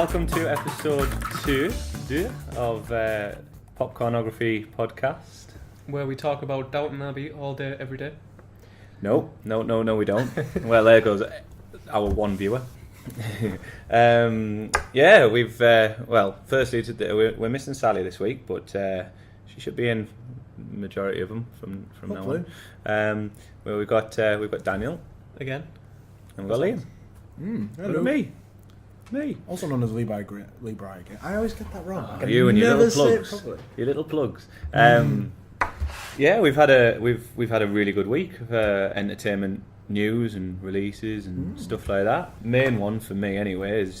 welcome to episode 2 of Popcornography podcast. Where we talk about Downton Abbey all day, every day. No, we don't. Well, there goes our one viewer. We've firstly today we're missing Sally this week, but she should be in majority of them from Hopefully. now on. Well, we've got Daniel Again. and we've got Liam. Hello. Me. Also known as Lee Bry. I always get that wrong. I can You and your never little say it plugs. properly. Your little plugs. Yeah, we've had a really good week of entertainment news and releases and stuff like that. Main one for me anyway is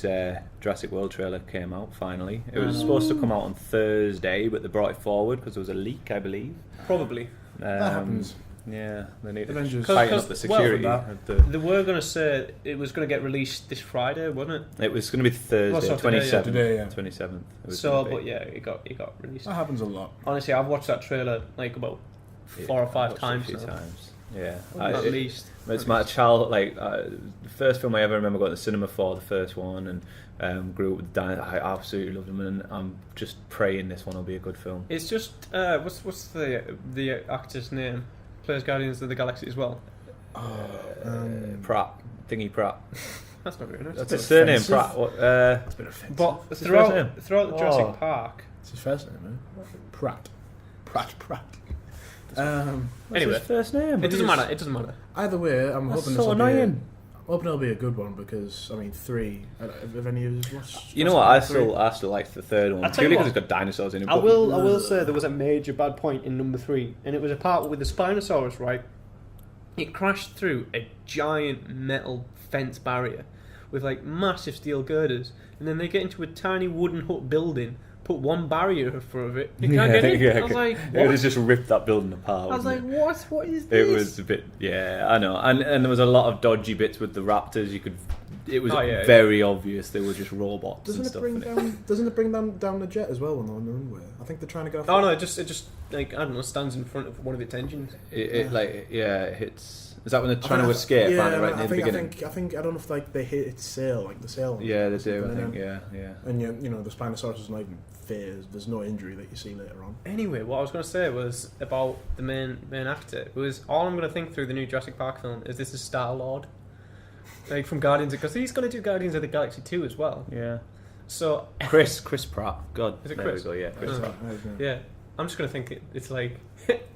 Jurassic World trailer came out finally. It was supposed to come out on Thursday, but they brought it forward because there was a leak, I believe. Probably. That happens. Yeah, they need to Avengers. tighten up the security. They were going to say it was going to get released this Friday, wasn't it? It was going to be Thursday, Well, today, 27th. Today, yeah. 27th. It was So, gonna be. but yeah, it got released. That happens a lot. Honestly, I've watched that trailer like about four or five I've watched it times a few now. times. Yeah, At least. It's my child, the first film I ever remember going to the cinema for, the first one, and grew up with dinosaurs. I absolutely loved them, and I'm just praying this one will be a good film. It's just what's the actor's name? Plays Guardians of the Galaxy as well. Pratt. That's not very nice. That's his surname, offensive. Pratt. What, It's a bit offensive. But his first name? throughout the Jurassic Park. It's his first name, man. Pratt. what's Anyway. his first name? It doesn't matter. It doesn't matter. Either way, I'm That's hoping so this will annoying. be. I'm hoping it'll be a good one because 3. Have any of you watched? You know what? I Jurassic Park still like the third one I'll tell you purely because what. it's got dinosaurs in it. I but- will say there was a major bad point in number 3, and it was a part with the Spinosaurus, right? It crashed through a giant metal fence barrier with like massive steel girders, and then they get into a tiny wooden hut building, put one barrier in front of it. You can't get in. I was like, It would what? have just ripped that building apart. I was like, wouldn't what? What is it? this? It was a bit, yeah, I know, and there was a lot of dodgy bits with the raptors. It was very obvious they were just robots and stuff. Doesn't it bring down the jet as well when they're on the runway? I think they're trying to go. Oh no! It just like I don't know, stands in front of one of its engines. It hits. Is that when they're trying to escape? Yeah, aren't they, right in the beginning. I think I don't know if they hit its sail, the sail. Yeah, they do. I And think. then- Yeah. And you know the Spinosaurus is not even phased. There's no injury that you see later on. Anyway, what I was going to say was about the main actor. It was all I'm going to think through the new Jurassic Park film is this is Star-Lord, like from Guardians, because he's going to do Guardians of the Galaxy 2 as well. Yeah. So Chris Pratt. God, Is it there Chris? we go. Yeah, Chris Oh. Pratt. yeah, I'm just going to think it's like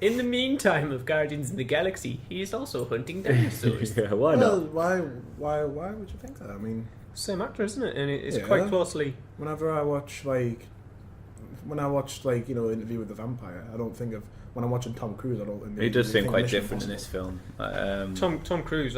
in the meantime of Guardians of the Galaxy, he is also hunting dinosaurs. Yeah, why Well, not? why would you think that? I mean, Same actor, isn't it? And it's Yeah. quite closely. whenever I watch Interview with the Vampire, I don't think of when I'm watching Tom Cruise. I don't. He does seem think quite Mission different in this Impossible. film. Tom Cruise,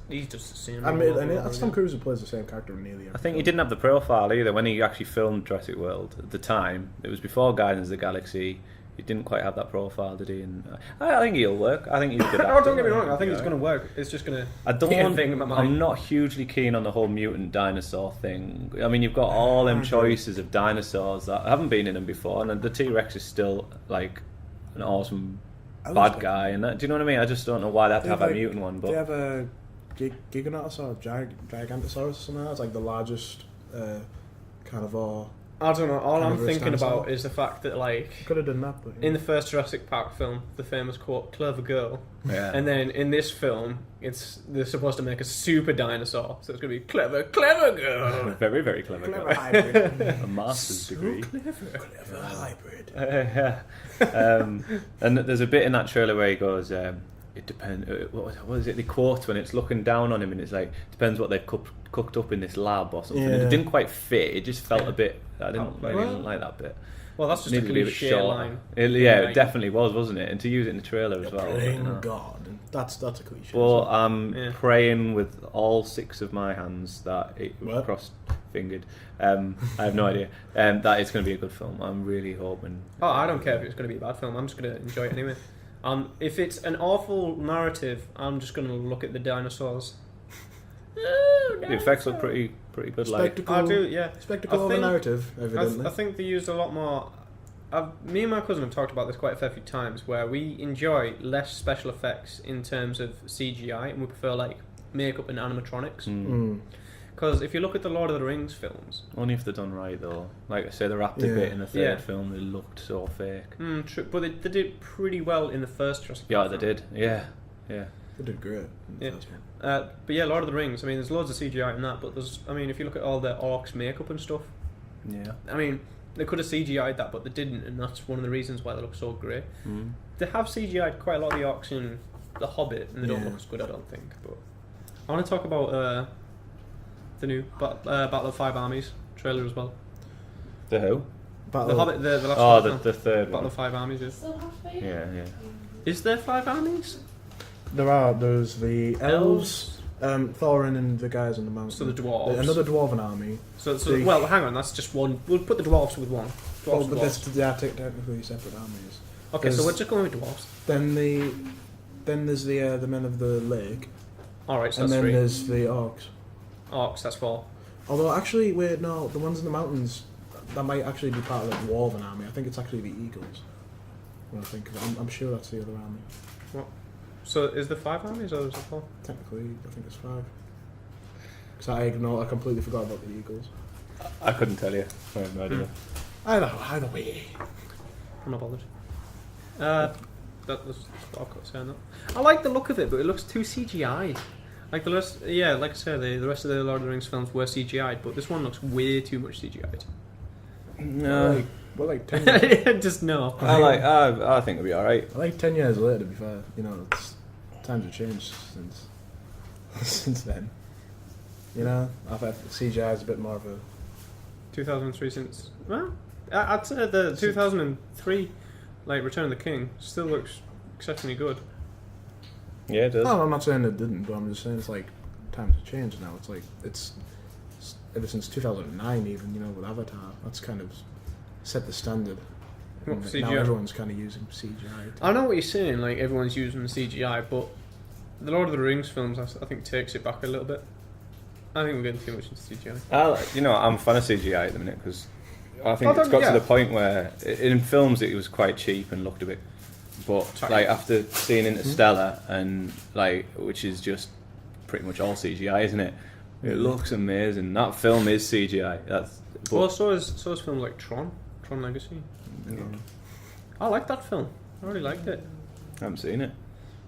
he's just the same. I mean, and it's Tom Cruise who plays the same character in nearly every I think he film. didn't have the profile either when he actually filmed Jurassic World at the time. It was before Guardians of the Galaxy. He didn't quite have that profile, did he? And I think he'll work. I think he's a good actor. Oh, don't get me wrong. I think it's going to work. It's just going to. I don't be a want, thing in my mind. I'm not hugely keen on the whole mutant dinosaur thing. I mean, you've got all them choices of dinosaurs that haven't been in them before, and the T-Rex is still like an awesome bad guy. And that, do you know what I mean? I just don't know why they have to have a mutant one. But they have a Giganotosaurus, Gigantosaurus or something. It's like the largest carnivore. I don't know. All I'm Carnivorous thinking dinosaur. about is the fact that, like, Could have done that, but in the first Jurassic Park film, the famous quote "clever girl," yeah. and then in this film, they're supposed to make a super dinosaur, so it's going to be clever girl. Very, very clever. clever guy. hybrid. A master's degree. Clever hybrid. Yeah. And there's a bit in that trailer where he goes, it depends, what is it, the quote when it's looking down on him and it's like, depends what they've cooked up in this lab or something. And Yeah. it didn't quite fit, it just felt a bit, I didn't Well- like that bit. Well, that's just a Needed to be bit cliche shorter. line. It definitely was, wasn't it? And to use it in the trailer as well. Playing you know. God. That's a cliche. Well, I'm Yeah. praying with all 6 of my hands that it What? cross-fingered. I have no idea. That it's going to be a good film. I'm really hoping. Oh, I don't care if it's going to be a bad film. I'm just going to enjoy it anyway. If it's an awful narrative, I'm just going to look at the dinosaurs. The effects look pretty good. Like, Spectacle. I do, yeah. Spectacle I of a think- narrative, I evidently. think they used a lot more. Me and my cousin have talked about this quite a fair few times, where we enjoy less special effects in terms of CGI, and we prefer like makeup and animatronics. Mm. Because if you look at the Lord of the Rings films, Only if they're done right, though. Like I say, the raptor bit in the third film, they looked so fake. true, but they did pretty well in the first Jurassic Yeah, Park they film. did. Yeah. They did great. In the first one. But yeah, Lord of the Rings. I mean, there's loads of CGI in that, but if you look at all the orcs' makeup and stuff, Yeah. I mean, they could have CGI'd that, but they didn't, and that's one of the reasons why they look so great. They have CGI'd quite a lot of the orcs in The Hobbit, and they don't look as good, I don't think. But I want to talk about the new Battle of Five Armies trailer as well. The who? The Hobbit, the last one. The third Battle one. of Five Armies. Is. Yeah. Is there 5 armies? There's the elves, Thorin and the guys on the mountain. So the dwarves. Another dwarven army. Well, hang on, that's just one. We'll put the dwarves with one. Dwarves with dwarves. They are technically separate armies. Okay, so we're just going with dwarves. Then there's the men of the lake. Alright, so and that's then 3. there's the orcs. Orcs, that's 4. Although actually, wait, no, the ones in the mountains that might actually be part of the dwarven army. I think it's actually the eagles. When I think of it, I'm sure that's the other army. What? So is there 5 armies or is there 4? Technically, I think it's 5. Because I completely forgot about the eagles. I couldn't tell you. I have no idea. Either way. I'm not bothered. That was what I've got to say on that. I like the look of it, but it looks too CGI. Like the rest, like I said, the rest of the Lord of the Rings films were CGI'd, but this one looks way too much CGI'd. No. Well, like 10 years. Just no. I think it'll be alright. Like 10 years later, to be fair, times have changed since then. I've had CGI is a bit more of a 2003 since. Well, I'd say the 2003, like Return of the King, still looks exceptionally good. Yeah, it does. No, I'm not saying it didn't, but I'm just saying it's like times have changed now. It's like it's ever since 2009, even with Avatar, that's kind of set the standard. What, And CGI? now everyone's kind of using CGI. I know what you're saying, like everyone's using the CGI, but the Lord of the Rings films, I think, takes it back a little bit. I think we're getting too much into CGI. I'm a fan of CGI at the minute because I think it's got to the point where in films it was quite cheap and looked a bit. But like after seeing Interstellar and which is just pretty much all CGI, isn't it? It looks amazing. That film is CGI. Well, so is films like Tron Legacy. Yeah. I like that film. I really liked it. I haven't seen it.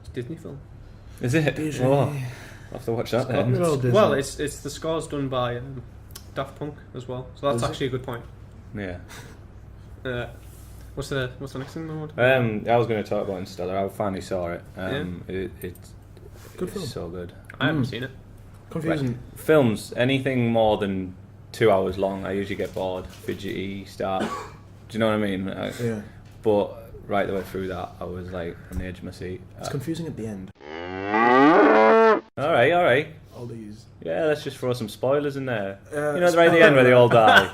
It's a Disney film. Is it? Disney. Oh, I'll have to watch that then. Well, it's the score's done by Daft Punk as well, so that's actually a good point. Yeah. What's the next thing we want? I was going to talk about Interstellar. I finally saw it. It's Good film. so good. I haven't seen it. Confusing. Right. Films, anything more than 2 hours long, I usually get bored, fidgety, start. Do you know what I mean? Yeah. But right the way through that, I was like on the edge of my seat. It's confusing at the end. All right. All these. Yeah, let's just throw some spoilers in there. Right Right at the end where they all die.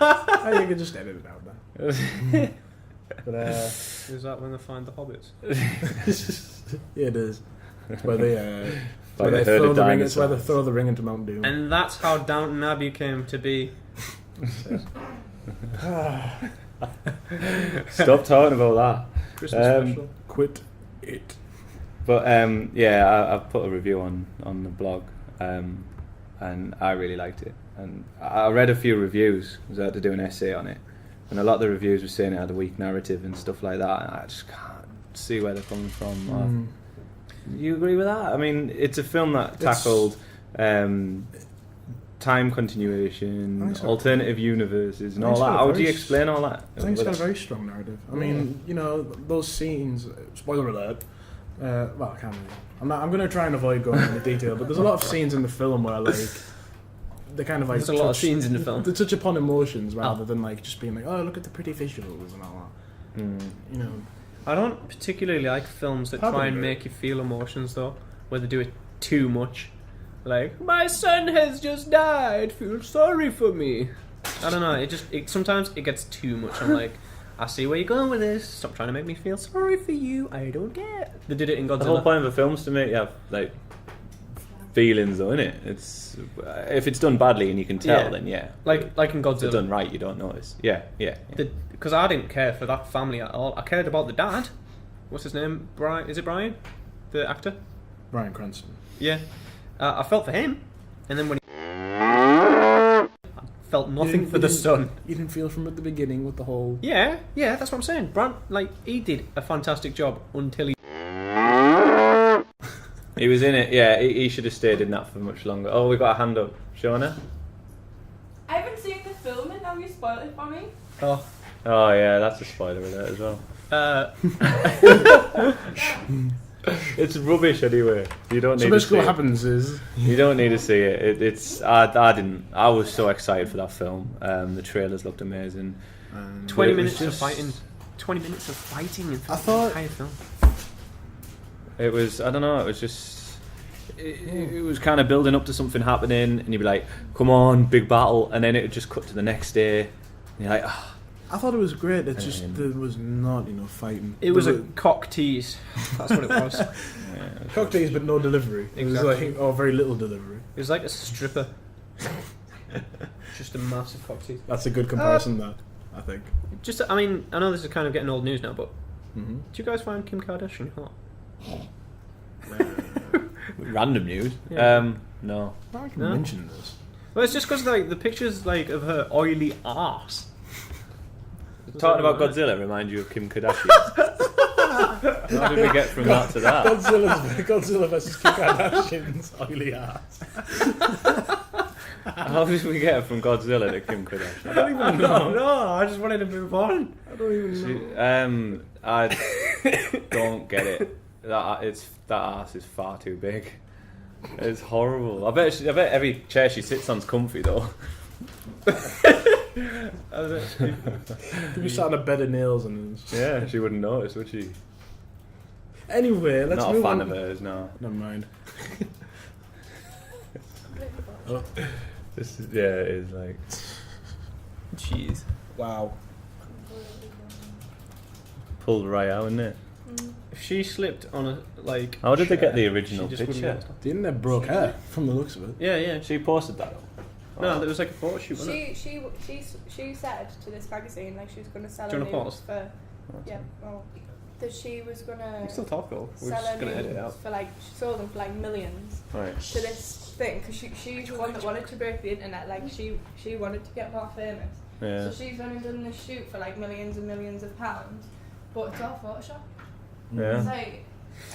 You can just edit it out now. But Is that when they find the hobbits? yeah, it is. It's where they Like where a they herd throw of the ring. It's where they dinosaurs. throw the ring into Mount Doom. And that's how Downton Abbey came to be. Stop talking about that. Christmas special. Quit it. But I've put a review on the blog, and I really liked it. And I read a few reviews because I had to do an essay on it, and a lot of the reviews were saying it had a weak narrative and stuff like that. And I just can't see where they're coming from. You agree with that? I mean, it's a film that tackled time continuation, alternative universes, and all that. How do you explain all that? I think it's got a very strong narrative. I mean, those scenes. Spoiler alert. Well, I can't really. I'm going to try and avoid going into detail, but there's a lot of scenes in the film where they kind of like. There's a lot of scenes in the film. They touch upon emotions rather than just being like, oh, look at the pretty visuals and all that. I don't particularly like films that try and make you feel emotions, though, where they do it too much. Like, my son has just died, feel sorry for me. I don't know, sometimes it gets too much. I'm like, I see where you're going with this, stop trying to make me feel sorry for you, I don't get. They did it in Godzilla. The whole point of a film's to make you have, feelings, though, innit? It's if it's done badly and you can tell, then yeah. Like in Godzilla. If it's done right, you don't notice. Yeah. Because I didn't care for that family at all. I cared about the dad. What's his name? Brian? Is it Brian? The actor? Bryan Cranston. Yeah. I felt for him. And then when he felt You nothing didn't- for you the didn't- son. You didn't feel from at the beginning with the whole. Yeah, that's what I'm saying. Brant, he did a fantastic job until he. He was in it. Yeah, he should have stayed in that for much longer. Oh, we got a hand up, Shauna. I haven't seen the film and now you spoiled it for me. Oh. Oh yeah, that's a spoiler alert as well. It's rubbish anyway. You don't need So to see basically, what it. happens is You don't need to see it. I didn't. I was so excited for that film. The trailers looked amazing. 20 it was minutes of just- fighting. 20 minutes of fighting in I thought- the entire film. It was. I don't know. It was just. It was kind of building up to something happening, and you'd be like, "Come on, big battle!" And then it would just cut to the next day. And you're like, "Ah." I thought it was great. It's just there was not enough fighting. It was a cock tease. That's what it was. cocktails, but no delivery. It was Exactly. like very little delivery. It was like a stripper. Just a massive cock tease. That's a good comparison. That I think. Just, I mean, I know this is kind of getting old news now, but Mm-hmm. do you guys find Kim Kardashian hot? Random news. Yeah. No. I can No? mention this. Well, it's just because like the pictures like of her oily arse. Talking about Godzilla remind you of Kim Kardashian. How did we get from that to that? Godzilla versus Kim Kardashian's oily ass. How did we get from Godzilla to Kim Kardashian? I don't even know. No, I just wanted to move on. I don't even know. I don't get it. That ass is far too big. It's horrible. I bet every chair she sits on's comfy though. Could be sat on a bed of nails and. Yeah, she wouldn't notice, would she? Anyway, let's Not a move fan on. of hers, no. Never mind. This is, yeah, it is like. Jeez. Wow. Pulled right out, isn't it? If she slipped on a like. How did they get the chair, original she just wouldn't picture? get it. The internet broke her from the looks of it. Yeah, yeah. She posted that. No, there was like a photo shoot. Wasn't it? She said to this magazine like she was going to sell Do her you wanna nudes for that she was going We to still talk though. We're sell just her gonna edit it nudes out. for like she sold them for like millions Right. to this thing because she's the one that wanted to break the internet, like she wanted to get more famous. Yeah. So she's only done this shoot for like millions and millions of pounds, but it's all Photoshop. It's Yeah. like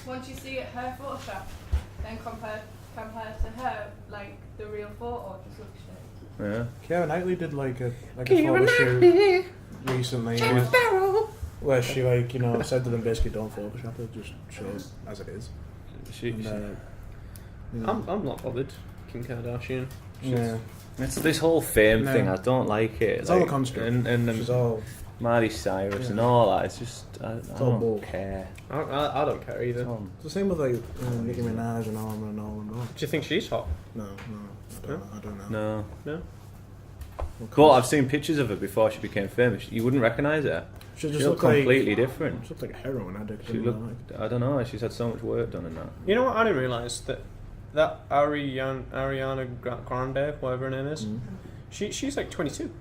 once you see it her Photoshop, then compared to her like the real photo just looks shit. Yeah. Keira Knightley did like a photo shoot recently where she said to them basically don't Photoshop it, just show it as it is. And, I'm not bothered. Kim Kardashian. yeah, It's this whole fame No. thing. I don't like it. it's all a construct. And She's all Miley Cyrus Yeah. and all that. It's just I all don't bull. care. I don't care either. It's all- it's the same with like Nicki Minaj and all and all and all. Do you think she's hot? No, I don't know. No. No. But I've seen pictures of her before she became famous. You wouldn't recognise her. She She just looked looked completely like different. she looked like a heroin addict. She you know, looked. I don't know. She's had so much work done in that. You know what? I didn't realise that Ariana Grande, whatever her name is, Mhm. she's like 22.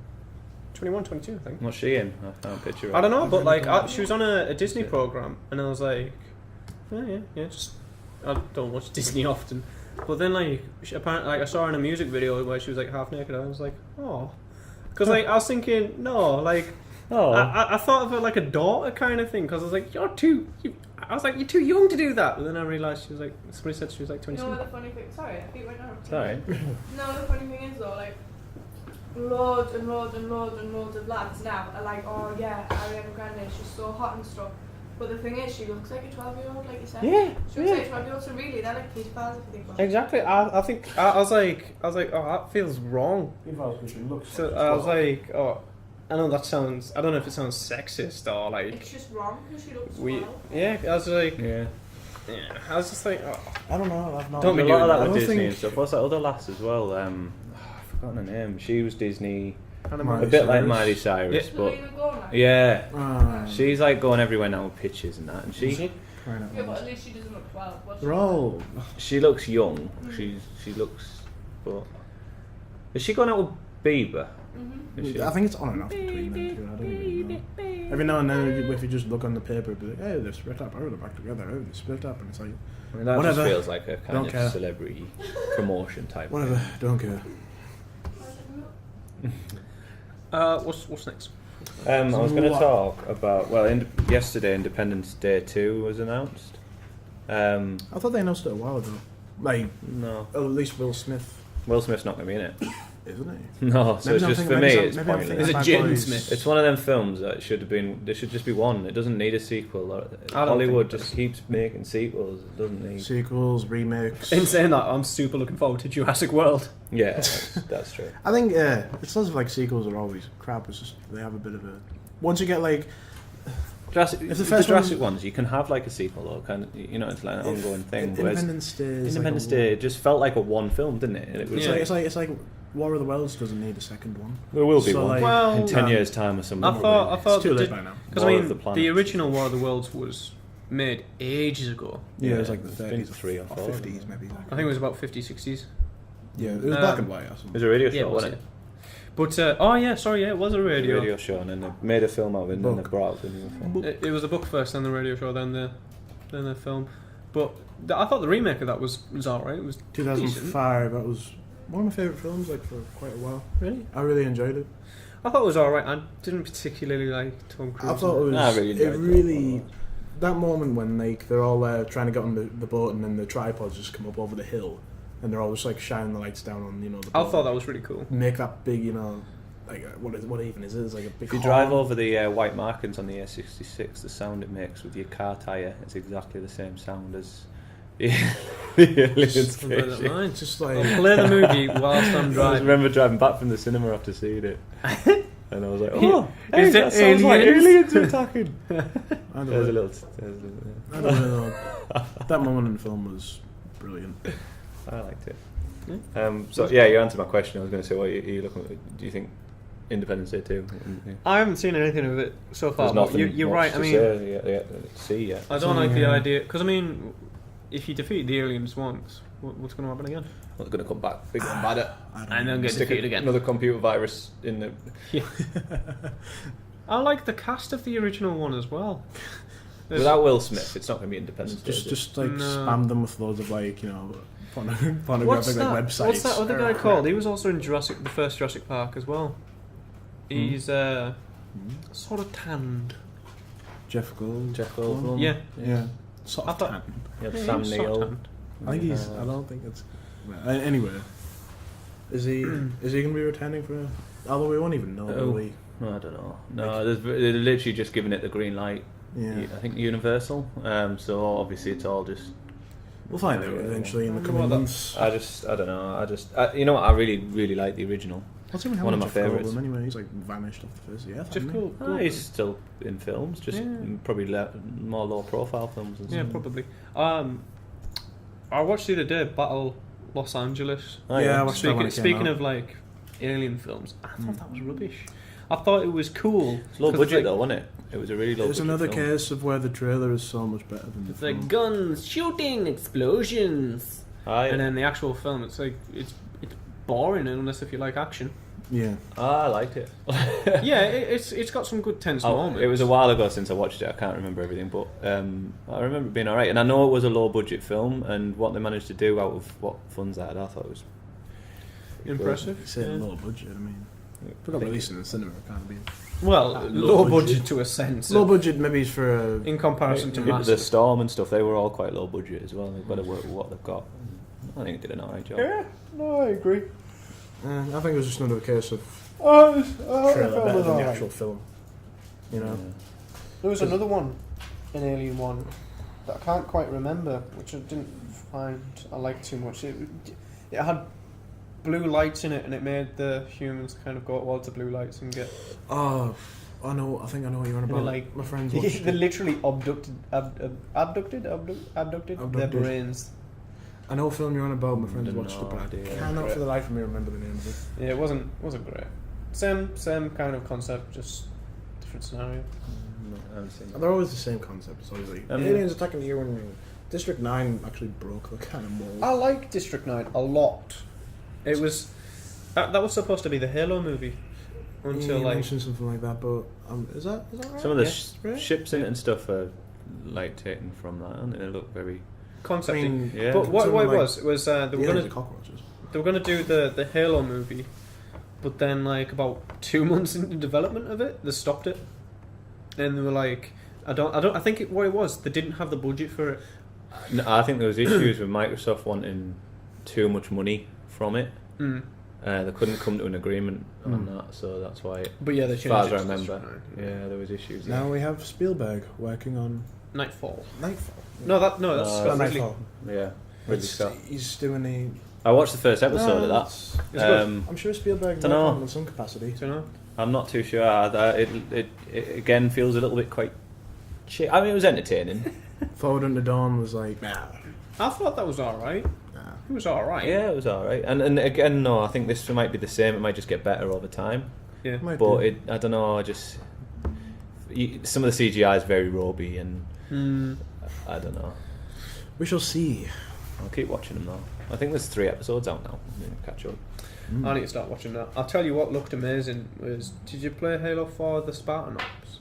21, 22, I think. What's she in? I can't picture her. I don't know, but like really she was on a Disney Yeah. program, and I was like, yeah, just I don't watch Disney often, but then like apparently like I saw her in a music video where she was like half naked. I was like, oh, because like I was thinking, no, like Oh. I thought of her like a daughter kind of thing, because I was like, you're too young to do that, but then I realised she was like somebody said she was like You know 27. what the funny thing? Sorry, I keep went on. Sorry. No, the funny thing is though, like loads and loads and loads and loads of lads now are like, oh yeah, Ariana Grande, she's so hot and stuff. But the thing is, she looks like a 12-year-old, like you said. Yeah, She looks like a 12-year-old, so really, they're like pedophiles if you think about it. Exactly. I think I was like, oh, that feels wrong. So I was like, oh, I know that sounds. I don't know if it sounds sexist or like It's just wrong because she looks we. swell. Yeah, I was like, Yeah. I was just like, oh. I don't know. I've not. Don't be There's a lot doing of that I with don't Disney think- and stuff. What's that other lass as well? I've forgotten her name. She was Disney. Miley A bit like Cyrus. Miley Cyrus, but Selena Gomez. yeah. Ah, She's like going everywhere now with pictures and that, and crying out Yeah, but loud. at least she doesn't look 12. What's They're all. she looks young. She looks, but is she going out with Bieber? Is she? I think it's on and off between them two. I don't even know. Every now and then, if you just look on the paper, it'd be like, hey, they've split up. Oh, they're back together. Oh, they split up. And it's like, I mean, that Whatever. just feels like a kind Don't of care. celebrity promotion type. whatever, don't care. What's next? I was going to talk about yesterday Independence Day 2 was announced. I thought they announced it a while ago. Like, No, at least Will Smith, Will Smith's not going to be in it. isn't No, so Maybe it's I'm just thinking- for me. maybe I'm- It's maybe I'm pointless. thinking Is it Bad Jaden Boys. Smith? It's one of them films that should have been. There should just be one. It doesn't need a sequel. don't Hollywood think just keeps making sequels. It doesn't need. Sequels, remakes. In saying that, I'm super looking forward to Jurassic World. Yeah, that's true. I think it sounds like sequels are always crap. It's just they have a bit of a. Once you get like, Jurassic, If the the first Jurassic ones, you can have like a sequel or kind of, it's like an ongoing thing. Whereas Independence Day, is Independence like a- Day, it just felt like a one film, didn't it? And it was Yeah. It's like War of the Worlds doesn't need a second one. there will be So, one like, Well, in 10 years' time or something. I thought It's too late by now. because I War of mean the Planets. the original War of the Worlds was made ages ago. Yeah, it was like the it's been 30s, 3 or 4. 50s maybe. I think it was about 50s, 60s. Yeah, it was black and white or It something. was a radio show, Yeah, it was, wasn't it? But it was a It was radio. a radio show, and then they made a film out of it, and then they Book. brought out the new film. It was a book first, then the radio show, then the film. But I thought the remake of that was alright. It was 2005. That was one of my favourite films, like for quite a while. really. I really enjoyed it. I thought it was alright. I didn't particularly like Tom Cruise. I thought it was. I really enjoyed it really. That moment when like they're all trying to get on the boat and then the tripods just come up over the hill and they're all just like shining the lights down on the I boat. thought that was really cool. Make that big like what even is it? It's like a big. If you drive over the white markings on the A66, the sound it makes with your car tyre is exactly the same sound as the aliens Just bear that in spaceship. mind. It's just I'll like play the movie whilst I'm I just driving. remember driving back from the cinema after seeing it, and I was like, "Oh, Is hey, it that sounds like aliens?" aliens are attacking." I There's a don't know. little. I don't know. That moment in the film was brilliant. I liked it. Yeah. So yeah, you answered my question. I was going to say, what are you looking at? Do you think Independence Day 2? I haven't seen anything of it so far. There's But nothing you're much right. to I mean, say, see yet. I don't So, like the yeah. idea because I mean, if you defeat the aliens once, what's going to happen again? Well, it's going to come back bigger and badder. And then get Stick defeated again. another computer virus in the. I like the cast of the original one as well. There's- Without Will Smith, it's not going to be Independence Day. Just like No. spam them with loads of like pornographic what's like that? websites. What's that other guy Crap. called? He was also in the first Jurassic Park as well. He's sort of tanned. Jeff Goldblum. Jeff Goldblum. Yeah. Yeah. Sort I of thought- tan. You have Yeah, Sam he was sort of Neill. tanned. I think he's. I don't think it's. Anyway, is he going to be returning for? Although we won't even know. Oh. Will we? I don't know. No, they're literally just giving it the green light. Yeah. I think Universal. So obviously it's all just. We'll find out eventually in the Well, coming that- months. I don't know. You know what? I really like the original. What's even one of happened my to Jeff favourites. Goldblum anyway? He's like vanished off the face of the earth. Jeff hasn't he? Goldblum. He's still in films, just Yeah. probably more low profile films. And Yeah, stuff. probably. I watched the other day Battle Los Angeles. Oh, Yeah, I watched that when it came Speaking out. of like alien films, I thought that was rubbish. I thought it was cool. It's low 'cause budget like, though, wasn't it? It was a really low. It's budget another film. case of where the trailer is so much better than the It's film. like guns, shooting, explosions, I and then the actual film. It's like it's boring unless if you like action. Yeah. I liked it. Yeah, it's got some good tense moments. It was a while ago since I watched it. I can't remember everything, but I remember it being alright. And I know it was a low budget film, and what they managed to do out of what funds they had, I thought it was impressive. You say yeah. low budget. I mean, if it got released in the cinema, it can't be. Well, Low low budget. budget to a sense. Low budget, maybe it's for a. in comparison to The massive. Storm and stuff. They were all quite low budget as well. They've got to work with what they've got. I think it did an alright job. Yeah, no, I agree. I think it was just another case of Oh, trailer better than the actual film. You know. There was another one, an alien one, that I can't quite remember, which I didn't find I liked too much. It had blue lights in it, and it made the humans kind of go towards the blue lights and get. Oh, I know. I think I know what you're on And about. like- My friends They watched it. literally abducted their Abducted. brains. I know what film you're on about. My friends No watched it, but I idea. cannot for the life of me remember the name of it. Yeah, it wasn't great. Same kind of concept, just different scenario. No, I haven't seen it. They're always the same concept. It's always like aliens attacking you, and District 9 actually broke the kind of mold. I like District 9 a lot. It was that was supposed to be the Halo movie until you like mentioned something like that, but is that right? Some of the Yeah. Right? ships in it and stuff are like taken from that, and they look very. concept. Yeah. But what something it like- was they were Yeah, gonna the cockroaches. do the Halo movie, but then like about 2 months into development of it, they stopped it, and they were like, I think what it was, they didn't have the budget for it. No, I think there was issues with Microsoft wanting too much money from it. They couldn't come to an agreement on that, so that's why. But yeah, they as changed far as it I to remember, this, yeah, there was issues. Now we have Spielberg working on Nightfall. Nightfall. No, that's Scott Ridley. Nightfall. Yeah, Ridley It's- Scott. He's doing a. I watched the first episode of that. It's good. I'm sure Spielberg Dunno. working on it in some capacity. Do you know? I'm not too sure. It again feels a little bit quite. I mean, it was entertaining. Forward Unto Dawn was like, nah. I thought that was all right. Nah. It was all right. Yeah, it was alright. And again, no, I think this might be the same. It might just get better over time. Yeah. Might But be. I don't know. Some of the CGI is very ropey, and I don't know. We shall see. I'll keep watching them though. I think there's 3 episodes out now. I'm gonna catch up. I need to start watching that. I'll tell you what looked amazing was, did you play Halo 4 the Spartan Ops?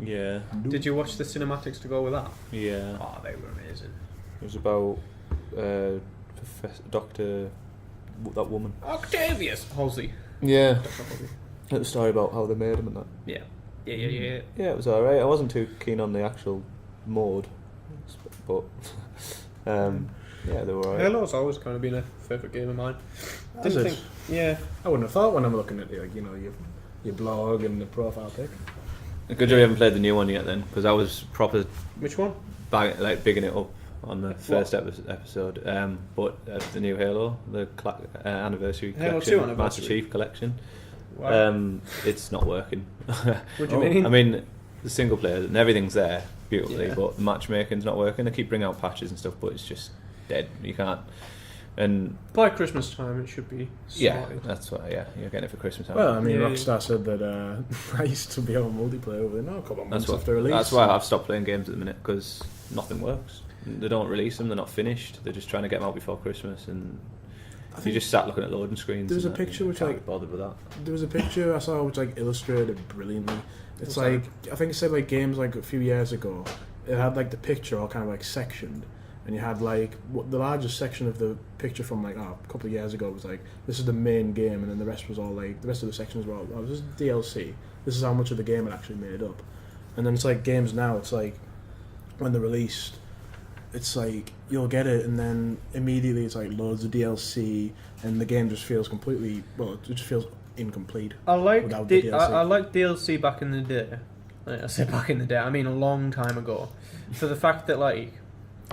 Yeah, Did you watch the cinematics to go with that? yeah. Oh, they were amazing. It was about Doctor, that woman. Octavius! Halsey. Yeah, Dr. Halsey. it was a story about how they made him and that. Yeah. Yeah. Yeah, it was alright. I wasn't too keen on the actual mode, but yeah, they were alright. Halo's always kind of been a favourite game of mine. Has Didn't it? think. Yeah. I wouldn't have thought when I'm looking at like your blog and the profile pic. Good job you haven't played the new one yet then, because I was proper Which one? bigging it up on the first episode. But the new Halo, the anniversary Halo collection, 2 anniversary. Master Chief collection. Wow. It's not working. What do you mean? I mean, the single player and everything's there beautifully, Yeah. but the matchmaking's not working. They keep bringing out patches and stuff, but it's just dead. You can't. And By Christmas time, it should be yeah, sorted. that's why. Yeah, you're getting it for Christmas time. Well, I mean, Yeah, Rockstar said that I used to be on multiplayer within a couple of months That's after release. why I've stopped playing games at the minute, because nothing works. They don't release them. They're not finished. They're just trying to get them out before Christmas, and I you think just sat looking at loading screens. there was and a that, picture you which, can't like- be bothered with that. There was a picture I saw which like illustrated brilliantly. It's What's that? like I think it said like games like a few years ago. It had like the picture all kind of like sectioned, and you had like the largest section of the picture from like a couple of years ago was like this is the main game, and then the rest was all like the rest of the sections were all this is DLC. This is how much of the game it actually made up, and then it's like games now. It's like when they're released, it's like you'll get it, and then immediately it's like loads of DLC, and the game just feels completely it just feels incomplete. I like without the DLC. I like DLC back in the day. I say back in the day, I mean a long time ago. For the fact that like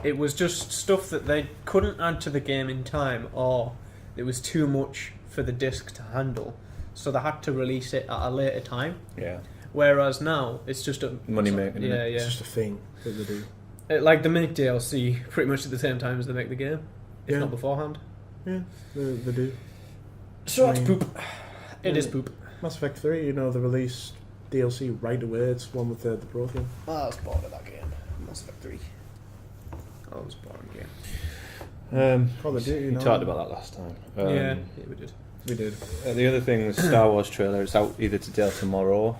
it was just stuff that they couldn't add to the game in time, or it was too much for the disc to handle, so they had to release it at a later time. Yeah, Whereas now it's just a money making. Yeah, It's yeah. just a thing that they do. Like they make DLC pretty much at the same time as they make the game, if Yeah. not beforehand. Yeah, they do. So I that's mean- poop. It is poop. Mass Effect 3, you know, they released DLC right away. It's one with the Prothean. I was bored of that game. Mass Effect 3. That was a boring game. Call of Duty, We talked about that last time. Yeah, we did. We did. The other thing was Star Wars trailer. It's out either today or tomorrow.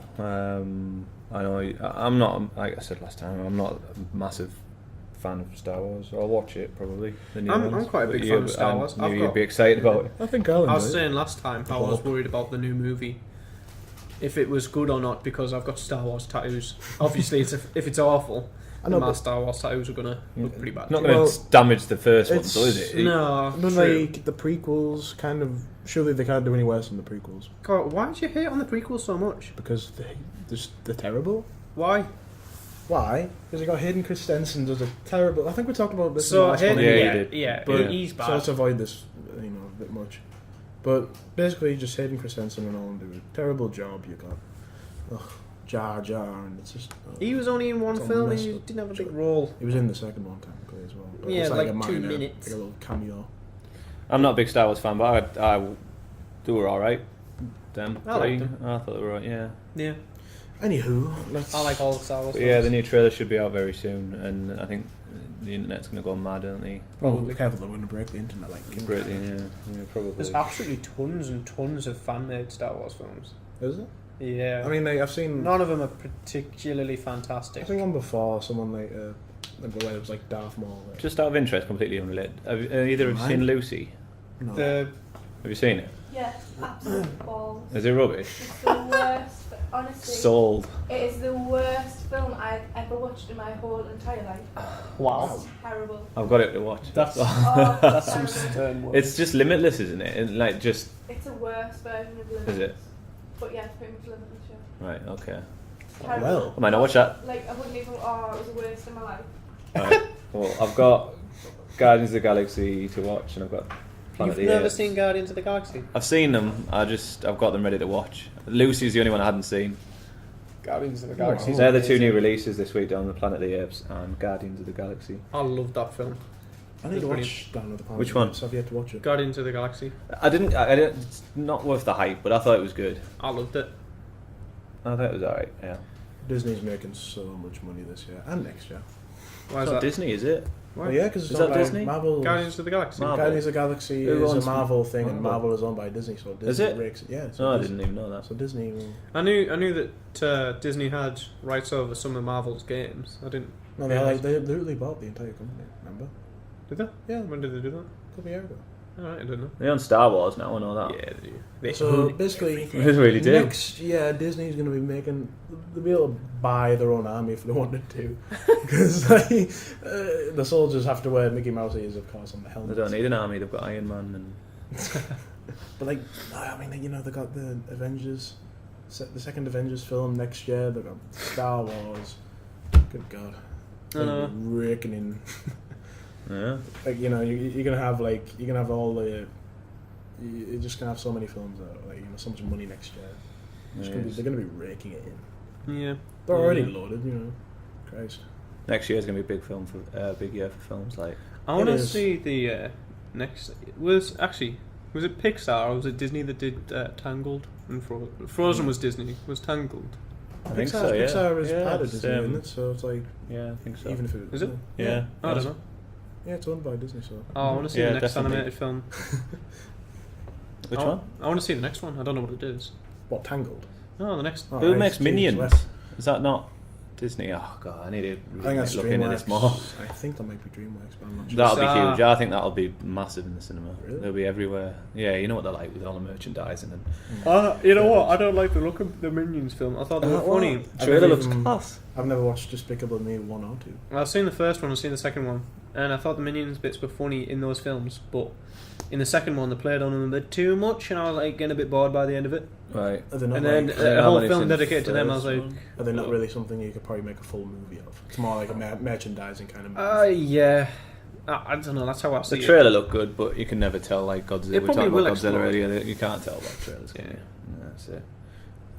I know I'm not, like I said last time, I'm not a massive fan of Star Wars. I'll watch it probably. The new I'm ones. quite a But big you- fan of Star I Wars. knew I've you'd got- be excited about it. I think I'll I was enjoy it. saying last time how I was Hope. worried about the new movie, if it was good or not, because I've got Star Wars tattoos. Obviously, if it's awful, I know, my but Star Wars tattoos are gonna look pretty bad. Not going to Well, damage the first one, it's- though, is it? No, but true. like the prequels, kind of. Surely they can't do any worse than the prequels God, why did you hate on the prequels so much? because they're terrible. Why? Why? Because you got Hayden Christensen does a terrible. I think we talked about this. in the So last Hayden, one. Yeah, you yeah, did. yeah, But he's so bad. let's avoid this, a bit much. But basically, just Hayden Christensen and all do a terrible job. You got Jar Jar, and it's just. He was only in one It's all film. messed He up. didn't have a big role. He was in the second one technically as well. But Yeah, it's like a 2 minor, minutes. like a little cameo. I'm not a big Star Wars fan, but they were alright. Them I liked three. them. I thought they were alright, yeah. Yeah, Anywho, let's. I like all the Star Wars. But yeah, films. the new trailer should be out very soon, and I think the internet's going to go mad, aren't they? Oh, be careful! They're going to break the internet like. Great, yeah, probably. There's absolutely tons and tons of fan-made Star Wars films. Is it? Yeah. I mean, I've seen. None of them are particularly fantastic. I think one before someone like where it was like Darth Maul. Like, Just out of interest, completely unrelated. Have either of you Mine? seen Lucy? no. The Have you seen it? Yeah, absolute balls. Is it rubbish? It's the worst. Honestly, Sold. it is the worst film I've ever watched in my whole entire life. Wow. It's terrible. I've got it to watch. That's Oh, that's it's some terrible. stern words. It's just Limitless, isn't it? And like just It's a worse version of Limitless. Is it? But yeah, it's pretty much Limitless. Yeah. right. Okay. It's terrible. Well. I might not watch that. Like I wouldn't even. Oh, it was the worst in my life. Right. Well, I've got Guardians of the Galaxy to watch, and I've got Planet You've of the never Apes. seen Guardians of the Galaxy? I've seen them. I've got them ready to watch. Lucy's the only one I hadn't seen. Guardians of the Galaxy. Galaxy. They're the two new releases this week on the Planet of the Apes and Guardians of the Galaxy. I love that film. I need It's to brilliant. watch Down with the Planet. Which one? So I've yet to watch it. Guardians of the Galaxy. I didn't. It's not worth the hype, but I thought it was good. I loved it. I thought it was alright. Yeah. Disney's making so much money this year and next year. Why It's is not that? Disney, is it? Why? Well, yeah, because it's Is owned that by Disney? Marvel. Guardians of the Galaxy. Marvel. Guardians of the Galaxy Who is a owns Marvel thing, and Marvel? Marvel is owned by Disney. So Disney Is it? Rakes, yeah. So No, I Disney, didn't even know that. So Disney will. I knew that Disney had rights over some of Marvel's games. I didn't. No, they literally bought the entire company. Remember? Did they? Yeah, When did they do that? a couple of years ago. Alright, I don't know. They're on Star Wars now. I know that. Yeah, they do. They So own basically, They really do. next year Disney's going to be making. They'll be able to buy their own army if they wanted to, because the soldiers have to wear Mickey Mouse ears, of course, on the They helmet. don't need an army. They've got Iron Man and. But like, I mean, you know, they got the Avengers, the second Avengers film next year. They've got Star Wars. Good God, I know. they're raking in. Yeah. Like, you know, you're gonna have all the. You're just gonna have so many films that are, like, you know, so much money next year. They're gonna be raking it in. Yeah. They're already Yeah. loaded, you know. Christ. Next year's gonna be a big big year for films. Like I want to is. see the next. Was it Pixar or was it Disney that did Tangled and Frozen? Frozen was Disney. Was Tangled? I think so. Yeah. Pixar is yeah, part of it's, Disney, isn't it? So it's like, Yeah, I think so. even if it Is it? Yeah. I don't know. Yeah, it's owned by Disney. So Oh, I want to see Yeah, the next definitely. animated film. Which I one? I want to see the next one. I don't know what it is. what, Tangled? No, the next. Oh, Who right, makes James Minions? West. Is that not Disney? Oh god, I need to I think that's look into this more. I think that might be DreamWorks, but I'm not sure. That'll be Pixar. huge. I think that'll be massive in the cinema. Really? They'll be everywhere. Yeah, you know what they're like with all the merchandising and You know what? I don't like the look of the Minions film. I thought they were funny. I've trailer never looks even- class. I've never watched Despicable Me 1 or 2. I've seen the first one. I've seen the second one, and I thought the Minions bits were funny in those films. But in the second one, they played on them a bit too much, and I was like getting a bit bored by the end of it. Right. Are they not, And then like, a how whole many film since dedicated to them. I was first like, one? are they not really something you could probably make a full movie of? It's more like a merchandising kind of movie. yeah. I don't know. That's how I see The it. trailer looked good, but you can never tell. Like Godzilla, It we probably talked will about Godzilla explode. earlier. You can't tell what trailers. Yeah. That's it.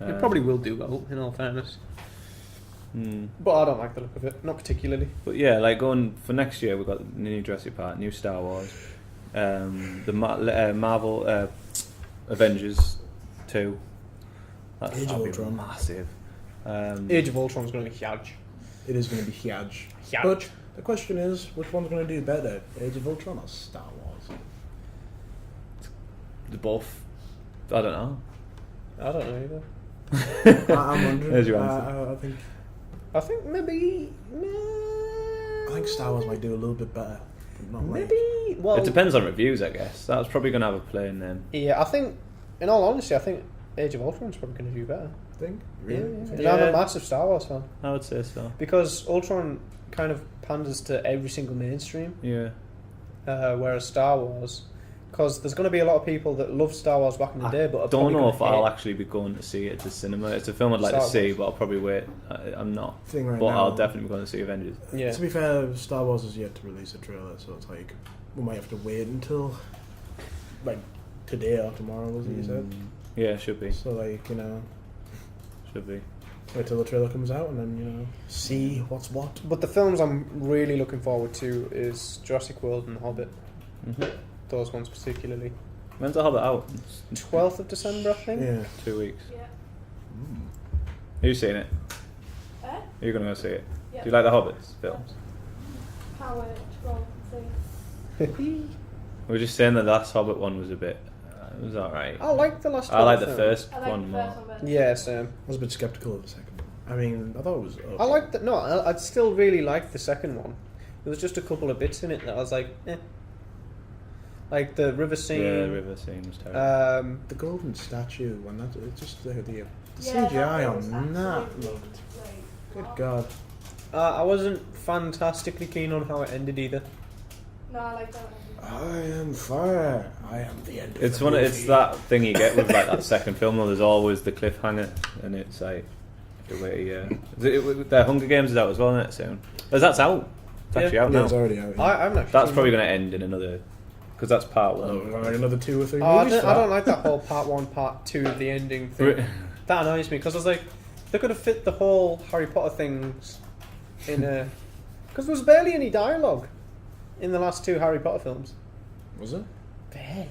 It probably will do well, in all fairness. Hmm. But I don't like the look of it, not particularly. But yeah, like going for next year, we've got the new Jurassic Park, new Star Wars, the Marvel Avengers 2. Age of That'll be Ultron. massive. Age of Ultron's going to be huge. It is going to be huge. Huge. But the question is, which one's going to do better, Age of Ultron or Star Wars? The both. I don't know. I don't know either. I'm wondering. There's your answer. I think I think maybe. Star Wars might do a little bit better. But not like. Maybe. Well, It depends on reviews, I guess. That's probably going to have a play in them. Yeah, I think, in all honesty, I think Age of Ultron's probably going to do better. Think? Yeah, Really? yeah. Yeah. I'm a massive Star Wars fan. I would say so. Because Ultron kind of panders to every single mainstream, Yeah. whereas Star Wars, because there's going to be a lot of people that loved Star Wars back in the day, but are Don't probably know gonna if I'll hate- actually be going to see it at the cinema. It's a film I'd like Star to see, Wars. but I'll probably wait. I'm not. Thing right But now. I'll definitely be going to see Avengers. Yeah. To be fair, Star Wars is yet to release a trailer, so it's like we might have to wait until like today or tomorrow, was it you said? Yeah, should be. So like, you know, Should be. wait till the trailer comes out and then, you know, see what's what. But the films I'm really looking forward to is Jurassic World and Hobbit. Mm-hmm. Those ones particularly. When's the Hobbit out? 12th of December, I think. Yeah. 2 weeks. Yeah. Are you seeing it? Eh? Are you going to go see it? Yeah. Do you like the Hobbits films? Power to roll things. We were just saying that the last Hobbit one was a bit. It was alright. I like the last I like the film. first I like one the more. first one better. Yeah, same. I was a bit skeptical of the second one. I mean, I thought it was okay. I liked the, no, I still really liked the second one. There was just a couple of bits in it that I was like, eh. Like the river scene. Yeah, the river scene was terrible. The golden statue, when that it's just the Yeah, CGI that was on that absolutely, looked. like, Good wow. God. I wasn't fantastically keen on how it ended either. No, I like that one. I am fire. I am the end. Of It's the one. movie. It's that thing you get with like that second film. Though there's always the cliffhanger, and it's like the way. The Hunger Games is out as well, isn't it? Soon. That's out. It's actually out Yeah, now. it's already out. Yeah. I'm not. That's probably going to end in another, because that's part Oh, one. like another 2 or 3 I movies. don't like that whole part 1, part 2 of the ending thing. That annoys me because I was like, they could have fit the whole Harry Potter things in a. Because there was barely any dialogue in the last 2 Harry Potter films. Was it? Barely.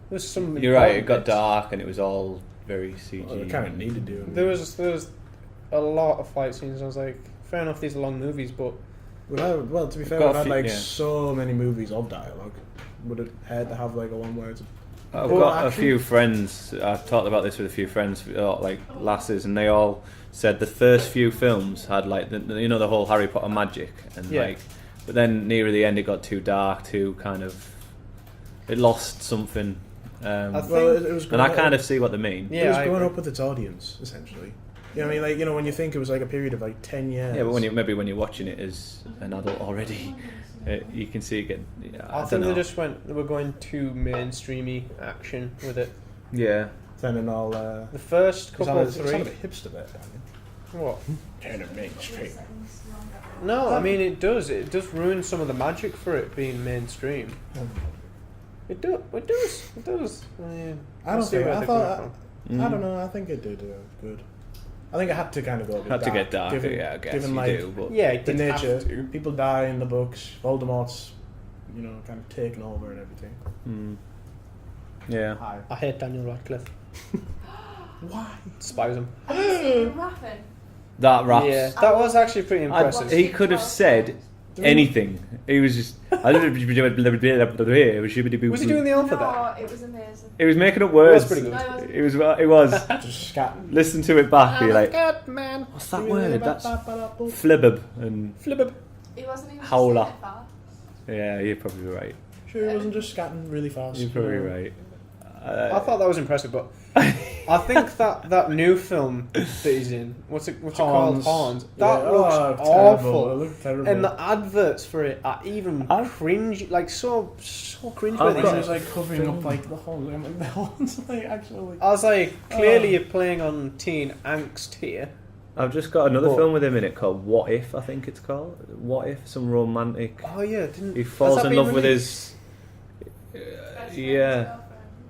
There was some. You're right. It important got bits. dark, and it was all very CG. Well, they kind of needed to. There was a lot of fight scenes. I was like, fair enough, these are long movies, but Well, to be fair, Got we've a had few- like yeah. so many movies of dialogue. Would it had to have like a one word? I've Well, got a actually- few friends. I've talked about this with a few friends, like lasses, and they all said the first few films had like the whole Harry Potter magic, and Yeah. like, but then near the end it got too dark, too kind of. It lost something, I think- Well, it was. and I kind of see what they mean. Yeah, it was I growing agree. up with its audience essentially. You know what I mean? Like, you know, when you think it was like a period of like 10 years. Yeah, but when you're watching it as an adult already, you can see it get. Yeah, I I think don't know. they were going too mainstreamy action with it. Yeah, Then and all. The first couple of it's three. on a bit hipster bit. What? Kind of mainstream. No, I mean it does. It does ruin some of the magic for it being mainstream. It does. It does. It does. I mean, I don't see think. where I they're thought. coming Mm. I don't know. I think it did good. I think it had to kind of go. A bit had to get dark, darker. given- Yeah, I guess given, you like, do. But from. Yeah, it The did nature. have to. People die in the books. Voldemort's, you know, kind of taken over and everything. mm. Yeah. Hi. I hate Daniel Radcliffe. Why? Despise him. Have you seen him rapping? That raps. Yeah, that was actually pretty impressive. He could have said anything. He was just. was Was he doing the alphabet? No, it was amazing. He was making up words. It was pretty good. No, it wasn't. It was. It was. Just scatting. Listen to it back. You're like, God, man. what's that word? That's flibbib. And Flibbib. He wasn't even Howler. saying it fast. yeah, you're probably right. Sure, he wasn't just scatting really fast. You're probably right. I thought that was impressive, but I think that new film that he's in, what's it called? Horns. That Yeah, looks terrible. It awful. looked terrible. And the adverts for it are even I've- cringe, like so cringe. I've He got- was like covering up like the whole, like the horns, like actually. I was like, clearly Oh. you're playing on teen angst here. I've just got another But- film with him in it called What If, I think it's called. What If, some romantic. Oh yeah, didn't He has falls that in been love with released? his. Best friend's Yeah. girlfriend,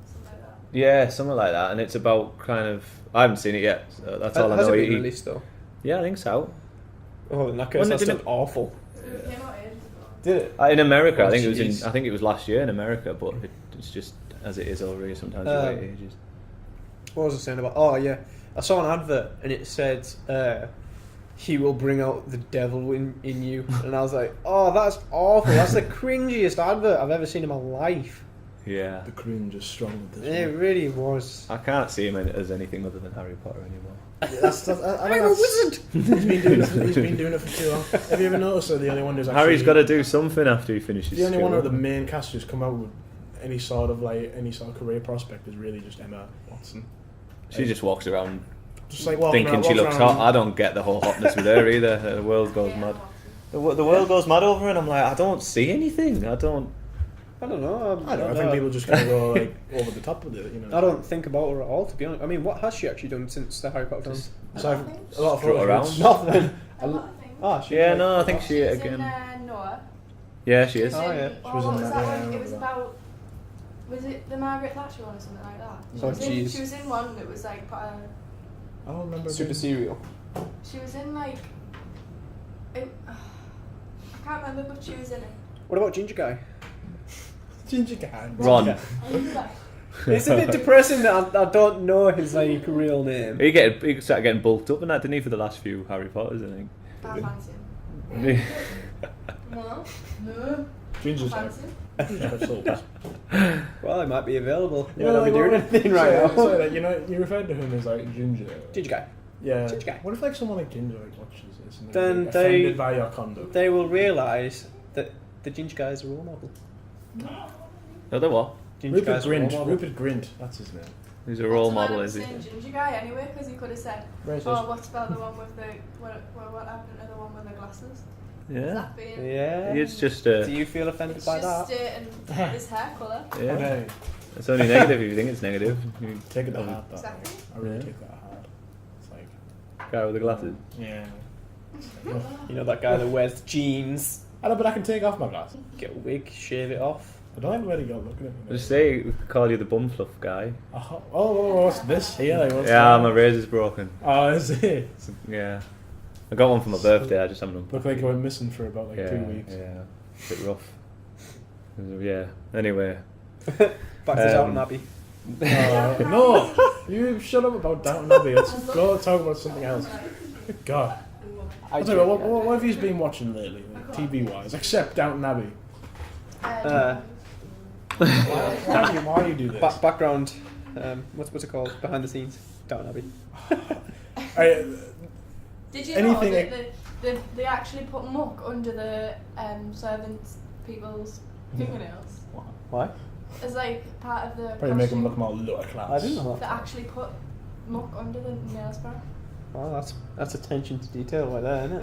something like that. Yeah, something like that. And it's about kind of. I haven't seen it yet. So that's all I Has know. it been He- released though? yeah, I think so. Oh, in that case, When that's did still it- awful. It came out ages ago. Did it? In America, Oh, I think it was jeez. in. I think it was last year in America, but it's just as it is over here. Sometimes you wait ages. What was I saying about? Oh yeah, I saw an advert and it said, "He will bring out the devil in you," and I was like, "Oh, that's awful. That's the cringiest advert I've ever seen in my life." Yeah, The cringe is strong with this It one. really was. I can't see him as anything other than Harry Potter anymore. I think I'm a wizard. He's been doing it for too long. Have you ever noticed that the only one who's actually Harry's got to do something after he finishes. the only school. one of the main cast who's come out with any sort of career prospect is really just Emma Watson. She just walks around Just like walking thinking around, she walks looks around hot. I don't get the whole hotness with her either. The world goes Yeah, mad. Watson. The world goes mad over her, and I'm like, I don't see anything. I don't. I don't know. I think people just kind of go like over the top with it, you know. I don't think about her at all, to be honest. I mean, what has she actually done since the Harry Potter films? So a lot of Strut photos around. Nothing. A lot of things. Ah, she's Yeah, like- no, I think she She's again. in Noah. Yeah, she is. Oh, yeah. She was What in was that, that yeah, I one? It remember was that. about. Was it the Margaret Thatcher one or something like that? Oh, was in, jeez. she was in one that was like part of, I don't remember. Super being- serial. she was in like. I can't remember, but she was in it. What about Ginger Guy? Ginger guy. Ron. It's a bit depressing that I don't know his like real name. He started getting bulked up and that, didn't he, for the last few Harry Potters, I think. I fancy him. Yeah. No. Ginger's I like. fancy him. Ginger's sold. Well, it might be available. You Yeah, might not be like, doing well, anything right so, now. so, like, you know, you referred to him as like Ginger. Ginger Guy. Yeah. Ginger guy. What if like someone like Ginger like watches this and Then like, they- offended by your conduct? They will realise that the Ginger Guy is a role model. No, they what? Ginger guy's a role model. Rupert Grint, that's his name. He's a role model, That's is why he? I'm saying ginger guy anyway, because he could have said, Racist. "Oh, what's about the one with the what happened to the one with the glasses?" Is Yeah. that being Yeah. It's just Do you feel offended it's by just that? stating his hair colour. yeah. Okay, It's only negative if you think it's negative. You take it to heart, that. Exactly. I really Yeah. take that hard. It's like, guy with the glasses. yeah. You know that guy that wears jeans, I know, but I can take off my glasses. get a wig, shave it off. I don't like where he got looking at me. Just say we could call you the bum fluff guy. Oh, what's this here? Like, what's Yeah, that? my razor's broken. Oh, is it? Yeah. I got one for my birthday, I just haven't unpacked Looked like it. you went missing for about like yeah, 2 weeks. Yeah, a bit rough. Yeah, anyway. Back to Downton Abbey. No, you shut up about Downton Abbey. Let's go talk about something else. Good God. I'll tell you what have you been watching lately, like, TV wise, except Downton Abbey? Why do you do this? Background. What's it called? Behind the scenes. Downton Abbey. Did you Anything know that they actually put muck under the servants' people's fingernails? Why? As like part of the Probably make them costume. look more lower class. I didn't know They that. actually put muck under the nail spray. Oh, that's attention to detail right there, isn't